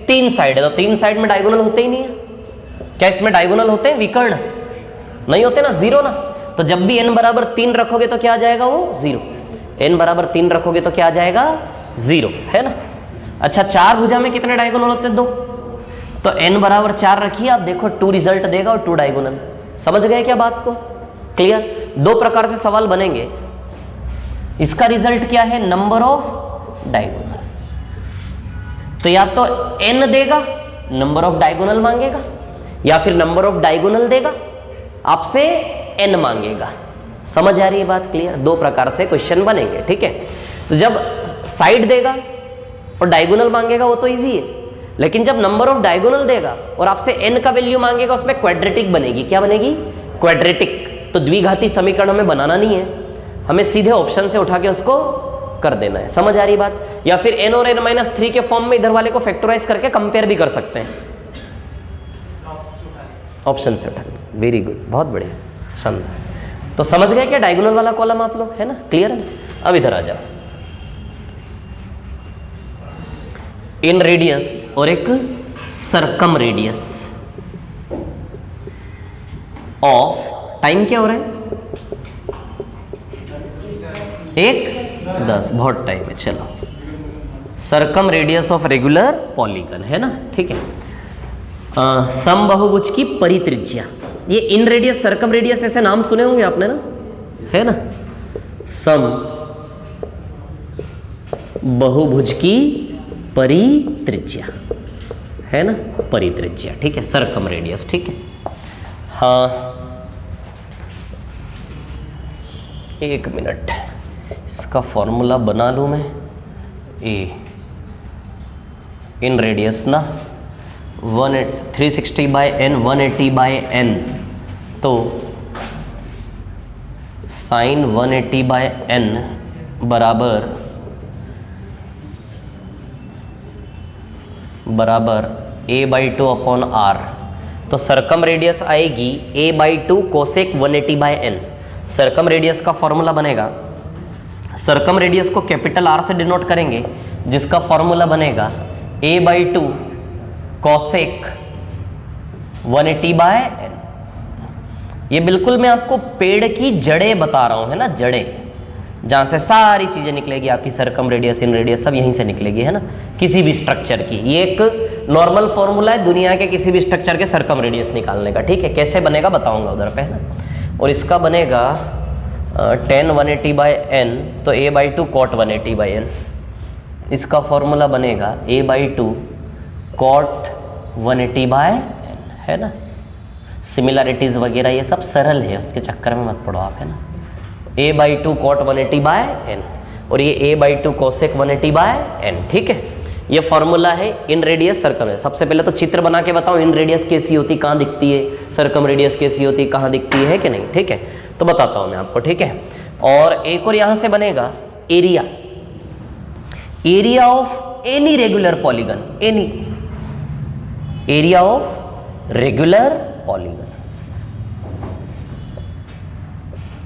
3 साइड है तो 3 साइड में डायगोनल होते ही नहीं है। क्या इसमें डायगोनल होते हैं? विकर्ण नहीं होते ना, 0 ना। तो जब भी n बराबर 3 रखोगे तो क्या आ जाएगा वो 0, n बराबर 3 रखोगे तो क्या आ जाएगा 0, है ना। अच्छा 4 भुजा में कितने डायगोनल होते हैं 2, तो n बराबर 4 रखिए, आप देखो 2 रिजल्ट देगा और 2 डायगोनल। समझ गए क्या बात को, क्लियर। दो प्रकार से सवाल बनेंगे, इसका रिजल्ट क्या है नंबर ऑफ डायगोनल, तो या तो n देगा नंबर ऑफ डायगोनल मांगेगा, या फिर नंबर ऑफ डायगोनल देगा आपसे n मांगेगा। समझ आ रही है बात, क्लियर। दो प्रकार से क्वेश्चन बनेंगे, ठीक है। तो जब साइड देगा और डायगोनल मांगेगा वो तो इजी है, लेकिन जब नंबर ऑफ डायगोनल देगा और आपसे n का वैल्यू मांगेगा, उसमें क्वाड्रेटिक बनेगी। क्या बनेगी, क्वाड्रेटिक। तो द्विघाती समीकरण हमें बनाना नहीं है, हमें सीधे ऑप्शन से उठा के उसको कर देना है। समझ आ रही बात। या फिर n और n-3 के फॉर्म में इधर वाले को फैक्टराइज करके कंपेयर भी कर सकते हैं, ऑप्शन से उठा के। वेरी गुड, बहुत बढ़िया, शानदार। तो समझ गए क्या डायगोनल वाला कॉलम आप लोग, है ना, क्लियर है। अब इधर आ जाओ, इन रेडियस और एक सरकम रेडियस ऑफ, टाइम क्या हो रहा है 1:10, बहुत टाइम है। चलो, सरकम रेडियस ऑफ रेगुलर पॉलीगन, है ना, ठीक है। समबाहुभुज की परित्रिज्या, ये इन रेडियस सरकम रेडियस ऐसे नाम सुने होंगे आपने ना, है ना। सम बहुभुज की परित्रिज्या, है ना, परित्रिज्या, ठीक है, सरकम रेडियस, ठीक है। हाँ, एक मिनट, इसका फॉर्मूला बना लूँ मैं। ए इन रेडियस ना 360/n 180/n, तो साइन 180/n बराबर a/2/r। तो सरकम रेडियस आएगी a/2 कोसेक 180/n। सरकम रेडियस का फॉर्मूला बनेगा, सरकम रेडियस को कैपिटल R से डिनोट करेंगे, जिसका फॉर्मूला बनेगा a/2 कोसेक 180/n। ये बिल्कुल मैं आपको पेड़ की जड़ें बता रहा हूँ, है ना, जड़ें, जहाँ से सारी चीज़ें निकलेगी आपकी, सरकम रेडियस, इन रेडियस, सब यहीं से निकलेगी, है ना, किसी भी स्ट्रक्चर की। ये एक नॉर्मल फॉर्मूला है दुनिया के किसी भी स्ट्रक्चर के सरकम रेडियस निकालने का, ठीक है। कैसे बनेगा बताऊंगा उधर पे, है ना। और इसका बनेगा tan 180/n, तो a/2 cot 180/n। इसका फॉर्मूला बनेगा a/2 cot 180/n, है ना। सिमिलरिटीज़ वगैरह ये सब सरल है, उसके चक्कर में मत पड़ो आप, है ना। a/2 cot 180/n और ये a/2 cosec 180/n, ठीक है। ये फॉर्मूला है इन रेडियस सरकम है। सबसे पहले तो चित्र बना के बताओ, इन रेडियस कैसी होती, कहाँ दिखती है, सरकम रेडियस कैसी होती, कहाँ दिखती है कि नहीं, ठीक है। तो बताता हूँ मैं आपको, ठीक है। और एक और यहाँ से बनेगा area, area of any regular polygon, any area of regular polygon,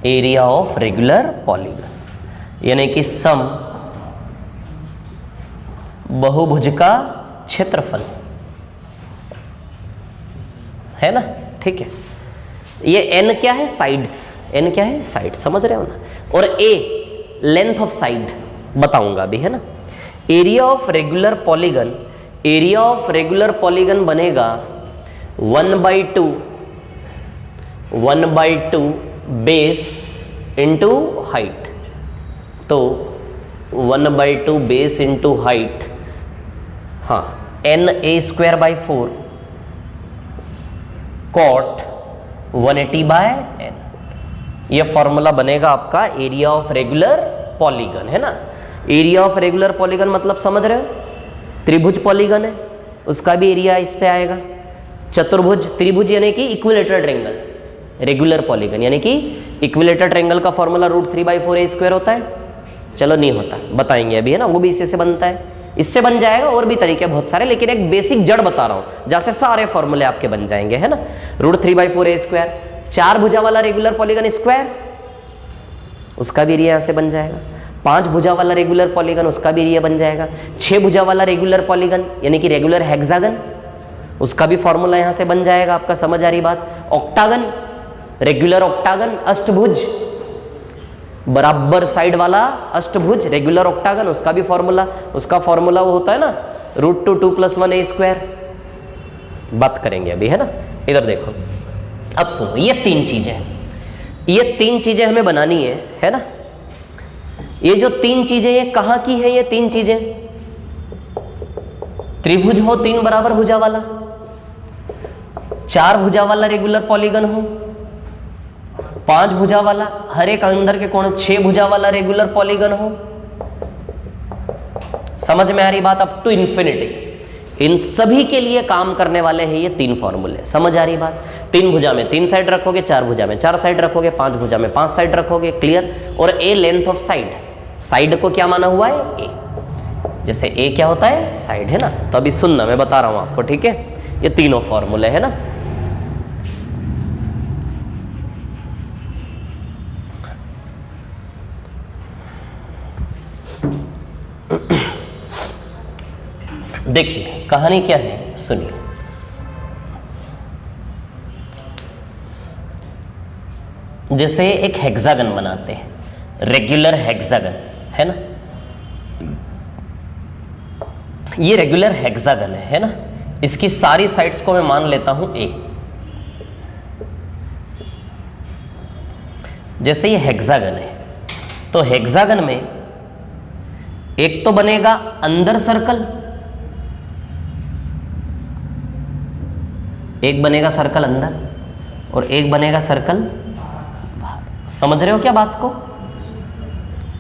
area of regular polygon, यानी कि सम बहुभुज का क्षेत्रफल, है ना, ठीक है। ये n क्या है, साइड्स, n क्या है, साइड, समझ रहे हो ना। और a लेंथ ऑफ साइड बताऊंगा अभी, है ना। Area of regular polygon, area of regular polygon बनेगा 1/2 बेस इंटू हाइट। तो 1/2 बेस इंटू हाइट, हाँ, na²/4 cot 180/n। ये फॉर्मूला बनेगा आपका एरिया ऑफ रेगुलर पॉलीगन, है ना। एरिया ऑफ रेगुलर पॉलीगन मतलब समझ रहे हो, त्रिभुज पॉलीगन है उसका भी एरिया इससे आएगा। चतुर्भुज, त्रिभुज यानी कि इक्विलेटरल ट्रायंगल, रेगुलर पॉलीगन यानी कि इक्विलेटरल ट्रायंगल का फॉर्मूला √3/4a² होता है। चलो नहीं होता, बताएंगे अभी, है ना, वो भी इससे बनता है, इससे बन जाएगा, और भी तरीके बहुत सारे, लेकिन एक बेसिक जड़ बता रहा हूं जहां से सारे फॉर्मूले आपके बन जाएंगे, है ना। √3/4a², 4 भुजा वाला रेगुलर पॉलीगन स्क्वायर, उसका भी एरिया यहां से बन जाएगा। 5 भुजा वाला रेगुलर पॉलीगन, उसका भी एरिया बन जाएगा। 6 भुजा वाला रेगुलर पॉलीगन यानी कि रेगुलर हेक्सागन, उसका भी फॉर्मूला यहां से बन जाएगा आपका। समझ आ रही बात। ऑक्टागन, रेगुलर ऑक्टागन अष्टभुज, बराबर साइड वाला अष्टभुज रेगुलर ऑक्टागन, उसका फॉर्मूला वो होता है ना √2 + 1a²। बात करेंगे अभी, है ना। इधर देखो, अब सुनो, ये तीन चीजें हमें बनानी है ना। ये जो तीन चीजें ये कहां की है? ये तीन चीजें त्रिभुज हो 3 बराबर भुजा वाला, 4 भुजा वाला रेगुलर पॉलीगन हो, 5 भुजा वाला, हर एक अंदर के कोण 6 भुजा वाला रेगुलर पॉलीगन हो। समझ में आ रही बात? अप टू इंफिनिटी इन सभी के लिए काम करने वाले हैं ये 3 फॉर्मूले। समझ आ रही बात? 3 भुजा में 3 साइड रखोगे, 4 भुजा में 4 साइड रखोगे, 5 भुजा में 5 साइड रखोगे। क्लियर? और ए लेंथ ऑफ साइड को क्या माना हुआ है? ए। जैसे ए क्या होता है? साइड, है ना। तो अभी सुनना, मैं बता रहा हूं आपको, ठीक है। ये तीनों फॉर्मूले है ना। देखिए कहानी क्या है, सुनिए। जैसे एक हेक्सागन बनाते हैं, रेगुलर हेक्सागन, है ना। ये रेगुलर हेक्सागन है ना। इसकी सारी साइड्स को मैं मान लेता हूं ए। जैसे ये हेक्सागन है, तो हेक्सागन में एक तो बनेगा अंदर सर्कल, एक बनेगा सर्कल अंदर और एक बनेगा सर्कल बाहर। समझ रहे हो क्या बात को?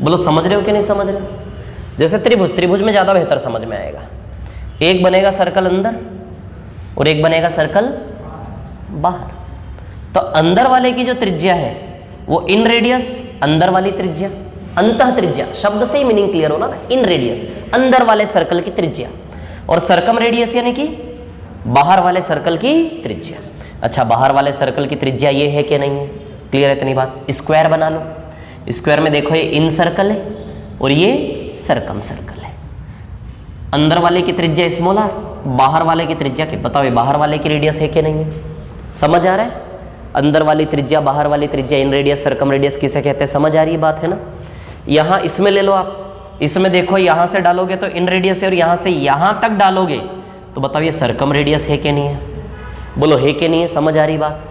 बोलो समझ रहे हो कि नहीं समझ रहे हो? जैसे त्रिभुज में ज्यादा बेहतर समझ में आएगा। एक बनेगा सर्कल अंदर और एक बनेगा सर्कल बाहर। तो अंदर वाले की जो त्रिज्या है वो इन रेडियस, अंदर वाली त्रिज्या, अंतः त्रिज्या, शब्द से ही मीनिंग क्लियर होना ना। इन रेडियस अंदर वाले सर्कल की त्रिज्या, और सर्कम रेडियस यानी कि बाहर वाले सर्कल की त्रिज्या। अच्छा, बाहर वाले सर्कल की त्रिज्या ये है कि नहीं है? क्लियर है इतनी बात? स्क्वायर बना लो। स्क्वायर में देखो ये इन सर्कल है और ये सर्कम सर्कल है। अंदर वाले की त्रिज्या स्मॉल आर, बाहर वाले की त्रिज्या की, बताओ ये बाहर वाले की रेडियस है कि नहीं है? समझ आ रहा है? अंदर वाली त्रिज्या, बाहर वाली त्रिज्या, इन रेडियस, सर्कम रेडियस किसे कहते हैं? समझ आ रही है बात, है ना। यहाँ इसमें ले लो आप, इसमें देखो यहाँ से डालोगे तो इन रेडियस है और यहाँ से यहाँ तक डालोगे तो बताओ ये सर्कम रेडियस है कि नहीं है? बोलो है कि नहीं है? समझ आ रही बात?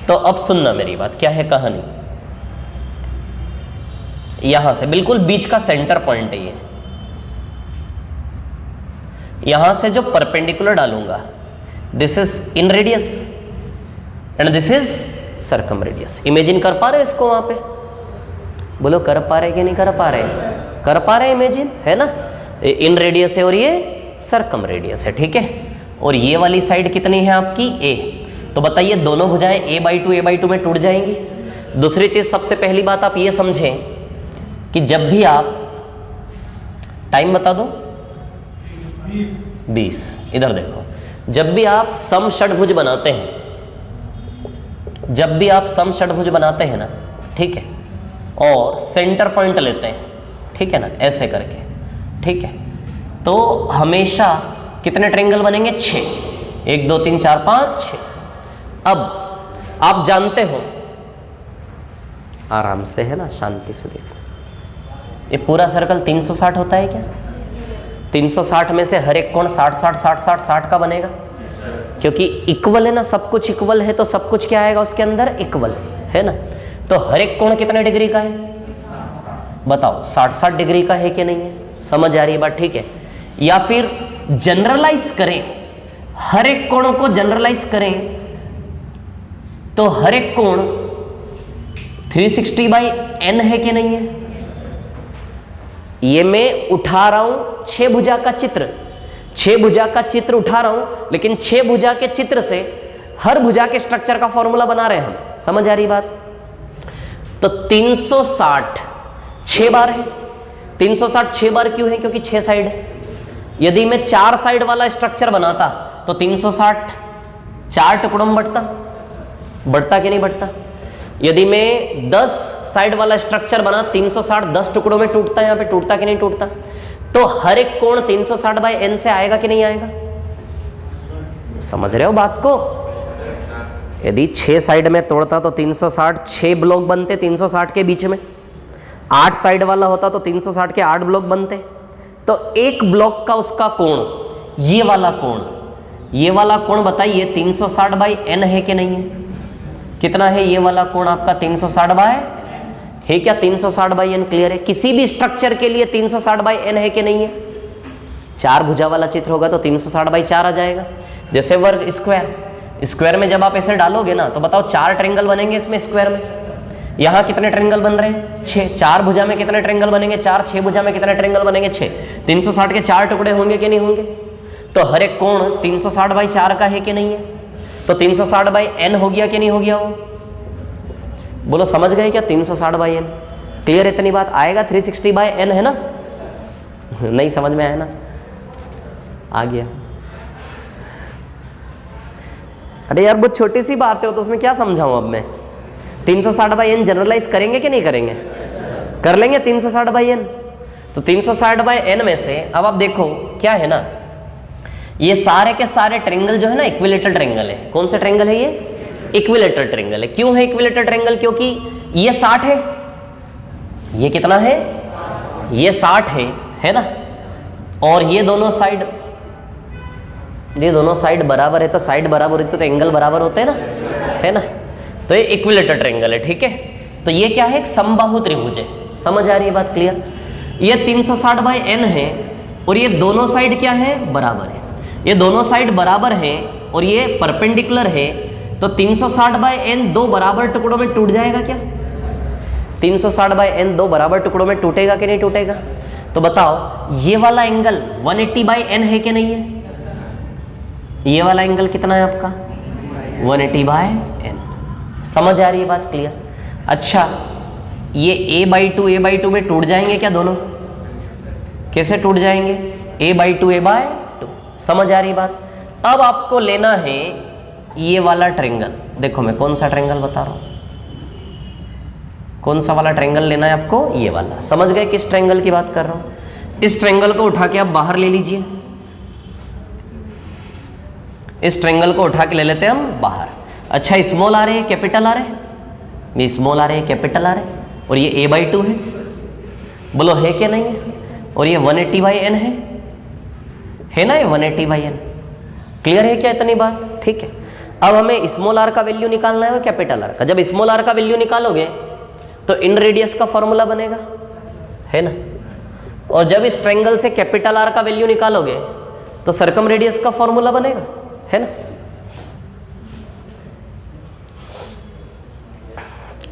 तो अब सुनना मेरी बात, क्या है कहानी। यहां से बिल्कुल बीच का सेंटर पॉइंट है ये। यहां से जो परपेंडिकुलर डालूंगा, this is in radius and this is circum radius. Imagine कर पा रहे हो इसको वहां पे? बोलो कर पा रहे कि नहीं कर पा रहे? कर पा रहे इमेजिन, है ना। इन रेडियस है और ये सर्कम रेडियस है, ठीक है। और ये वाली साइड कितनी है आपकी? ए। तो बताइए दोनों भुजाएं a/2 में टूट जाएंगी। दूसरी चीज, सबसे पहली बात आप ये समझें कि जब भी आप, टाइम बता दो, 20। इधर देखो, जब भी आप सम षटभुज बनाते हैं, जब भी आप सम षटभुज बनाते हैं ना, ठीक है, और सेंटर पॉइंट लेते हैं, ठीक है ना, ऐसे करके, ठीक है, तो हमेशा कितने ट्रायंगल बनेंगे? 6। 1 2 3 4 5 6। अब आप जानते हो, आराम से, है ना, शांति से देखो, ये पूरा सर्कल 360 होता है क्या? 360 में से हर एक कोण 60 60 60 60 60 का बनेगा, क्योंकि इक्वल है ना, सब कुछ इक्वल है, तो सब कुछ क्या आएगा उसके अंदर? इक्वल, है ना। तो हर एक कोण कितने डिग्री का है? बताओ 60 60 डिग्री का है कि नहीं है? समझ आ रही है बात? ठीक है। या फिर जनरलाइज करें, हर एक कोणों को जनरलाइज करें तो हर एक कोण 360/n है कि नहीं है? ये मैं उठा रहा हूं 6 भुजा का चित्र, 6 भुजा का चित्र उठा रहा हूं, लेकिन 6 भुजा के चित्र से हर भुजा के स्ट्रक्चर का फॉर्मूला बना रहे हैं हम। समझ आ रही बात? तो 360 6 बार है। 360 6 बार क्यों है? क्योंकि 6 साइड है। यदि मैं 4 साइड वाला स्ट्रक्चर बनाता तो 360 4 टुकड़ों में बढ़ता कि नहीं बढ़ता? यदि मैं 10 साइड वाला स्ट्रक्चर बना, 360 10 टुकड़ों में टूटता, यहां पे टूटता कि नहीं टूटता? तो हर एक कोण 360/n से आएगा कि नहीं आएगा? समझ रहे हो बात को? यदि 6 साइड में तोड़ता तो 360, 6 ब्लॉक बनते 360 के बीच में। 8 साइड वाला होता तो 360 के 8 ब्लॉक बनते। तो एक ब्लॉक का उसका कोण, ये वाला कोण बताइए 360 बाई n है कि नहीं है? कितना है ये वाला कोण आपका? 360 बाय है क्या? 360 बाई n क्लियर है? किसी भी स्ट्रक्चर के लिए 360 बाई n है कि नहीं है? 4 भुजा वाला चित्र होगा तो 360 बाई 4 आ जाएगा। जैसे वर्ग स्क्वायर में जब आप ऐसे डालोगे ना तो बताओ 4 ट्रायंगल बनेंगे इसमें स्क्वायर में। यहाँ कितने ट्रायंगल बन रहे हैं? 6। 4 भुजा में कितने ट्रायंगल बनेंगे? 4। 6 भुजा में कितने ट्रायंगल बनेंगे? 6। 360 के 4 टुकड़े होंगे कि नहीं होंगे? तो हर एक कोण 360 बाई 4 का है कि नहीं है? तो 360 बाई n हो गया कि नहीं हो गया? वो बोलो, समझ गए क्या? 360 बाई n क्लियर? इतनी बात आएगा 360 बाई n है ना? नहीं समझ में आया ना? आ गया? अरे यार बहुत छोटी सी बात है तो उसमें क्या समझाऊं अब मैं? 360 बाई n जनरलाइज करेंगे कि नहीं करेंगे? कर लेंगे 360 बाई n। तो 360 बाई n में से अब आप देखो क्या है ना, ये सारे के सारे ट्रायंगल जो है ना इक्विलेटरल ट्रायंगल है। कौन सा ट्रायंगल है ये? इक्विलेटरल ट्रायंगल है। क्यों है इक्विलेटरल ट्रायंगल? क्योंकि ये 60 है, ये कितना है? ये 60 है ना? और ये दोनों साइड बराबर है, तो साइड बराबर होती है तो एंगल बराबर होते हैं ना, है ना? तो ये इक्विलेटरल ट्रायंगल है, ठीक है? तो ये क्या है? एक समबाहु त्रिभुज है। समझ आ रही है बात? क्लियर? ये 360 बाई n है और ये दोनों साइड क्या है? बराबर है। ये दोनों साइड बराबर है और ये परपेंडिकुलर है, तो 360 बाई n 2 बराबर टुकड़ों में टूट जाएगा क्या? 360 बाई n 2 बराबर टुकड़ों में टूटेगा कि नहीं टूटेगा? तो बताओ ये वाला एंगल 180 बाई n है कि नहीं है? ये वाला एंगल कितना है आपका? 180 बाई n। समझ आ रही है बात? क्लियर? अच्छा, ये a/2 में टूट जाएंगे क्या दोनों? कैसे टूट जाएंगे? a/2 समझ आ रही बात? अब आपको लेना है ये वाला ट्रायंगल। देखो मैं कौन सा ट्रायंगल बता रहा हूं, कौन सा वाला ट्रायंगल लेना है आपको? ये वाला। समझ गए किस ट्रायंगल की बात कर रहा हूं? इस ट्रायंगल को उठा के आप बाहर ले लीजिए। इस ट्रायंगल को उठा के ले लेते हैं हम बाहर। अच्छा, स्मॉल आ रहे हैं कैपिटल आ रहे हैं? ये स्मॉल आ रहे हैं कैपिटल आ रहे हैं और ये a/2 है। बोलो है क्या नहीं है? और ये 180 बाई n है ना? ये 180 बाई n। क्लियर है क्या इतनी बात? ठीक है। अब हमें स्मॉल r का वैल्यू निकालना है और कैपिटल R का। जब स्मॉल r का वैल्यू निकालोगे तो इन रेडियस का फॉर्मूला बनेगा, है ना? और जब इस ट्रायंगल से कैपिटल R का वैल्यू निकालोगे तो सर्कम रेडियस का फॉर्मूला बनेगा, है ना?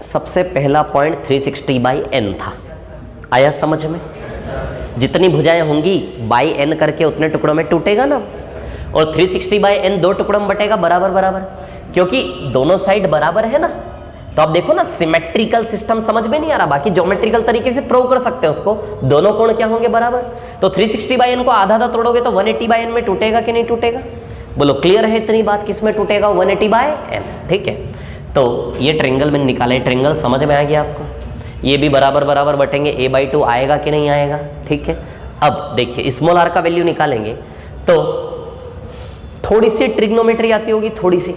सबसे पहला पॉइंट 360 बाई n था। आया समझ में? जितनी भुजाएं होंगी बाई n करके उतने टुकड़ों में टूटेगा ना। और 360 बाई n 2 टुकड़ों में बटेगा बराबर बराबर, क्योंकि दोनों साइड बराबर है ना। तो आप देखो ना, सिमेट्रिकल सिस्टम समझ में नहीं आ रहा, बाकी ज्योमेट्रिकल तरीके से प्रूव कर सकते हैं उसको। दोनों कोण क्या होंगे? बराबर। तो 360 बाई n को आधा आधा तोड़ोगे तो 180 बाई n में टूटेगा कि नहीं टूटेगा? बोलो क्लियर है इतनी बात? किस में टूटेगा? 180 बाई n। ठीक है, तो ये ट्रायंगल मैंने निकाला है। ट्रायंगल समझ में आ गया आपको? ये भी बराबर बराबर बटेंगे, a/2 आएगा कि नहीं आएगा? ठीक है। अब देखिए स्मॉल r का वैल्यू निकालेंगे तो थोड़ी सी ट्रिग्नोमेट्री आती होगी, थोड़ी सी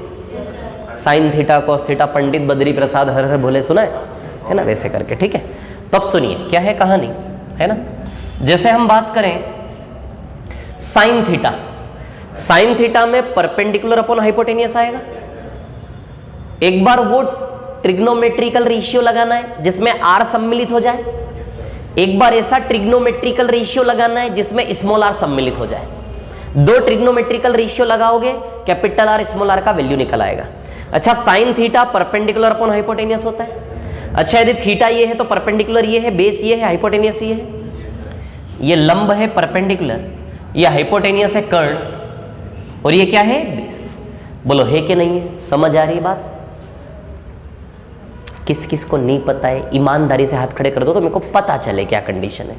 sine theta cos theta, Pandit Badri Prasad हर हर भोले सुना है ना? वैसे करके, ठीक है। तब सुनिए क्या है कहानी, है ना? जैसे हम बात करें साइन थीटा, साइन थीटा में परपेंडिकुलर अपॉन हाइपोटेनियस आएगा। एक बार वो ट्रिग्नोमेट्रिकल रेशियो लगाना है जिसमें r सम्मिलित हो जाए, एक बार ऐसा ट्रिग्नोमेट्रिकल रेशियो लगाना है जिसमें स्मॉल r सम्मिलित हो जाए। 2 ट्रिग्नोमेट्रिकल रेशियो लगाओगे, कैपिटल R स्मॉल r का वैल्यू निकल आएगा। अच्छा, sine theta perpendicular upon hypotenuse होता है। अच्छा, यदि थीटा ये है तो परपेंडिकुलर ये है, बेस ये है, हाइपोटेनियस ये है। ये लंब है परपेंडिकुलर, ये हाइपोटेनियस है कर्ण, और ये क्या है? बेस। बोलो है कि नहीं है? समझ आ रही है बात? किस किस को नहीं पता है ईमानदारी से हाथ खड़े कर दो तो मेरे को पता चले क्या कंडीशन है।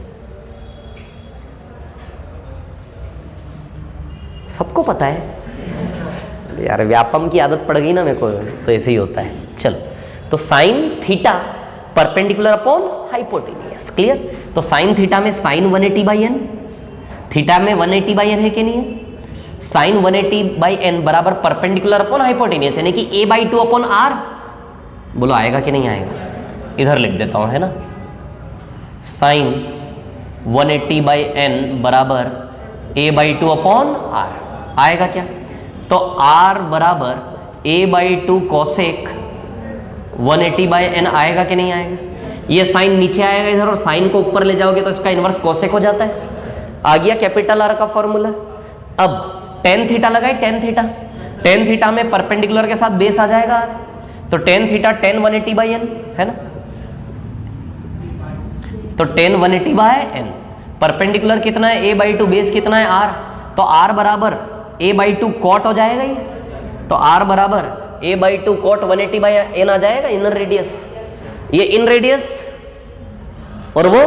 सबको पता है यार, व्यापम की आदत पड़ गई ना मेरे को, तो ऐसे ही होता है। चलो, तो sine theta perpendicular upon hypotenuse, clear? तो साइन थीटा में साइन 180 बाई n, थीटा में 180 बाई n है कि नहीं है? साइन 180/n बराबर परपेंडिकुलर अपॉन हाइपोटेनियस, यानी कि a/2 अपॉन r। बोलो आएगा कि नहीं आएगा? इधर लिख देता हूं, है ना, साइन 180/n बराबर a/2 अपॉन r। आएगा क्या? तो r बराबर a/2 कोसेक 180/n आएगा कि नहीं आएगा? ये साइन नीचे आएगा इधर और साइन को ऊपर ले जाओगे तो इसका इनवर्स कोसेक हो जाता है। आ गया कैपिटल R का फॉर्मूला। अब टेन थीटा लगाए, टेन थीटा में परपेंडिकुलर के साथ बेस आ जाएगा, तो टेन थीटा टेन 180/n है ना, तो टेन 180/n। परपेंडिकुलर कितना है? a/2, बेस कितना है? r, तो r बराबर a/2 कॉट हो जाएगा ये, तो r बराबर a/2 कॉट 180/n आ जाएगा, इनर रेडियस, ये इन रेडियस और वो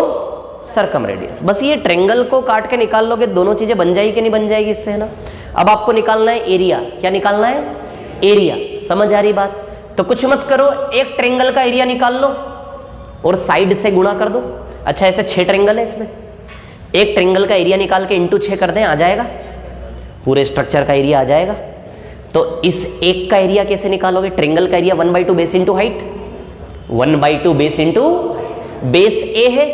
सरकम रेडियस। बस ये ट्रेंगल को काट के निकाल लोगे, दोनों चीजें बन जाएगी कि नहीं बन जाएगी इससे, है ना। अब आपको निकालना है एरिया। क्या निकालना है? एरिया। समझ आ रही बात? तो कुछ मत करो, एक ट्रेंगल का एरिया निकाल लो और साइड से गुणा कर दो। अच्छा, ऐसे 6 ट्रेंगल है इसमें, एक ट्रेंगल का एरिया निकाल के इंटू 6 कर दें, आ जाएगा, पूरे स्ट्रक्चर का एरिया आ जाएगा। तो इस एक का एरिया कैसे निकालोगे? ट्रेंगल का area 1/2 base into height, 1/2 base into base a है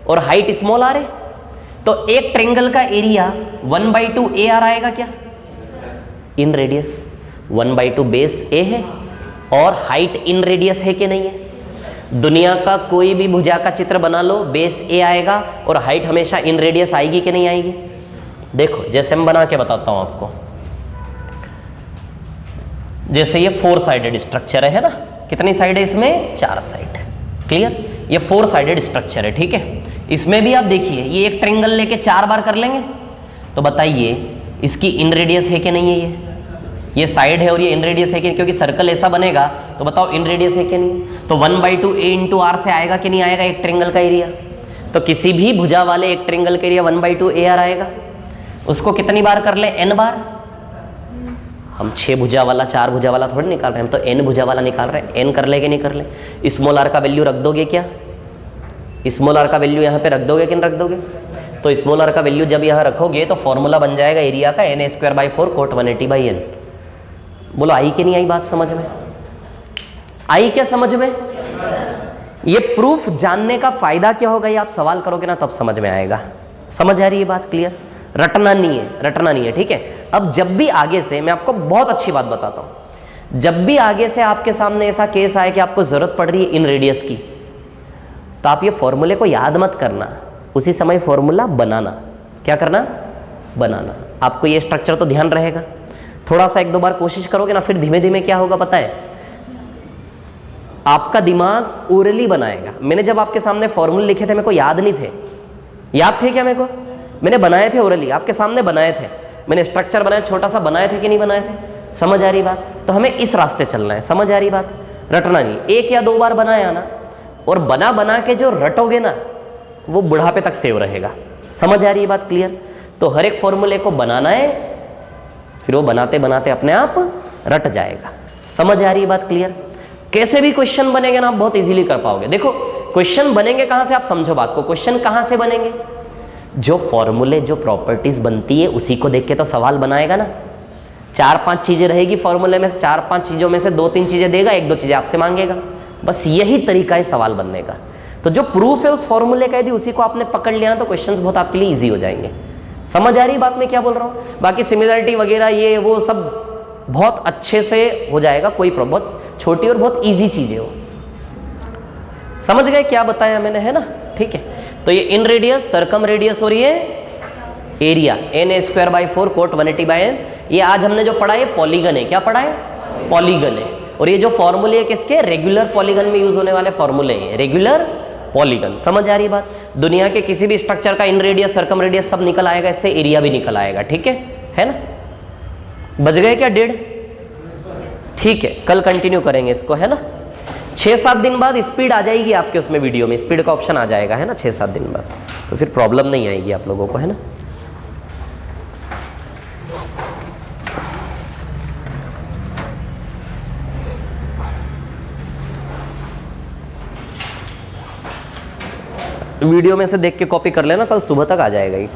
और हाइट स्मॉल आर है, तो एक ट्रेंगल का एरिया 1/2 ए आर आएगा क्या? इन रेडियस 1/2 बेस ए है और हाइट इन रेडियस है कि नहीं है? दुनिया का कोई भी भुजा का चित्र बना लो, बेस ए आएगा और हाइट हमेशा इन रेडियस आएगी कि नहीं आएगी? देखो जैसे मैं बना के बताता हूं आपको, जैसे ये 4 साइडेड स्ट्रक्चर है ना, कितनी साइड है इसमें? 4 साइड। क्लियर? ये 4 साइडेड स्ट्रक्चर है, ठीक है। इसमें भी आप देखिए, ये एक ट्रेंगल लेके 4 बार कर लेंगे, तो बताइए इसकी इन रेडियस है कि नहीं है? ये साइड है और ये इन रेडियस है कि, क्योंकि सर्कल ऐसा बनेगा, तो बताओ इन रेडियस है कि नहीं? तो 1/2 a इंटू आर से आएगा कि नहीं आएगा एक ट्रेंगल का एरिया? तो किसी भी भुजा वाले एक ट्रेंगल का एरिया 1/2 a आर आएगा। उसको कितनी बार कर ले? n बार। हम 6 भुजा वाला 4 भुजा वाला थोड़ी निकाल रहे हैं, हम तो n भुजा वाला निकाल रहे हैं। n कर ले कि नहीं कर ले? स्मॉल r का वैल्यू रख दोगे क्या? स्मॉल r का वैल्यू यहाँ पे रख दोगे कि नहीं रख दोगे? तो स्मॉल r का वैल्यू जब यहाँ रखोगे तो फॉर्मूला बन जाएगा एरिया का na²/4 कोट 180/n। बोलो आई कि नहीं आई बात समझ में? आई क्या समझ में? ये प्रूफ जानने का फायदा क्या होगा, ये आप सवाल करोगे ना तब समझ में आएगा। समझ आ रही है बात? क्लियर? रटना नहीं है, रटना नहीं है, ठीक है। अब जब भी आगे से, मैं आपको बहुत अच्छी बात बताता हूं, जब भी आगे से आपके सामने ऐसा केस आए कि आपको जरूरत पड़ रही है इन रेडियस की, तो आप ये फॉर्मूले को याद मत करना, उसी समय फॉर्मूला बनाना। क्या करना? बनाना। आपको ये स्ट्रक्चर तो ध्यान रहेगा, थोड़ा सा 1-2 बार कोशिश करोगे ना, फिर धीमे धीमे क्या होगा पता है, आपका दिमाग ओरली बनाएगा। मैंने जब आपके सामने फॉर्मूले लिखे थे, मेरे को याद नहीं थे, याद थे क्या मेरे को? मैंने बनाए थे ओरली, आपके सामने बनाए थे, मैंने स्ट्रक्चर बनाया, छोटा सा बनाए थे कि नहीं बनाए थे? समझ आ रही बात? तो हमें इस रास्ते चलना है। समझ आ रही बात? रटना नहीं, 1 या 2 बार बनाया ना, और बना बना के जो रटोगे ना, वो बुढ़ापे तक सेव रहेगा। समझ आ रही है बात? क्लियर? तो हर एक फॉर्मूले को बनाना है, फिर वो बनाते बनाते अपने आप रट जाएगा। समझ आ रही है बात? क्लियर? कैसे भी क्वेश्चन बनेंगे ना, आप बहुत इजीली कर पाओगे। देखो क्वेश्चन बनेंगे कहां से, आप समझो बात को। क्वेश्चन कहां से बनेंगे? जो फॉर्मूले, जो प्रॉपर्टीज बनती है उसी को देख के तो सवाल बनाएगा ना। 4-5 चीजें रहेगी फॉर्मूले में से, 4-5 चीजों में से 2-3 चीजें देगा, 1-2 चीजें आपसे मांगेगा। बस यही तरीका है सवाल बनने का। तो जो प्रूफ है उस फॉर्मूले का, यदि उसी को आपने पकड़ लिया ना, तो क्वेश्चंस बहुत आपके लिए इजी हो जाएंगे। समझ आ रही बात मैं क्या बोल रहा हूँ? बाकी सिमिलरिटी वगैरह ये वो सब बहुत अच्छे से हो जाएगा, कोई प्रॉब्लम, बहुत छोटी और बहुत इजी चीजें हो। समझ गए क्या बताया मैंने, है ना? ठीक है। तो ये इन रेडियस, सरकम रेडियस और ये एरिया na²/4 कोट 180/n, ये आज हमने जो पढ़ा है पॉलीगन है। क्या पढ़ा है? पॉलीगन है। और ये जो फॉर्मूले है किसके? रेगुलर पॉलीगन में यूज होने वाले फॉर्मूले हैं, रेगुलर पॉलीगन। समझ आ रही बात? दुनिया के किसी भी स्ट्रक्चर का इन रेडियस, सरकम रेडियस सब निकल आएगा, इससे एरिया भी निकल आएगा। ठीक है ना? बच गए क्या? 1.5? ठीक है, कल कंटिन्यू करेंगे इसको, है ना? 6-7 दिन बाद स्पीड आ जाएगी आपके उसमें वीडियो में, स्पीड का ऑप्शन आ जाएगा, है ना? 6-7 दिन बाद, तो फिर प्रॉब्लम नहीं आएगी आप लोगों को, है ना? वीडियो में से देख के कॉपी कर लेना, कल सुबह तक आ जाएगा ये।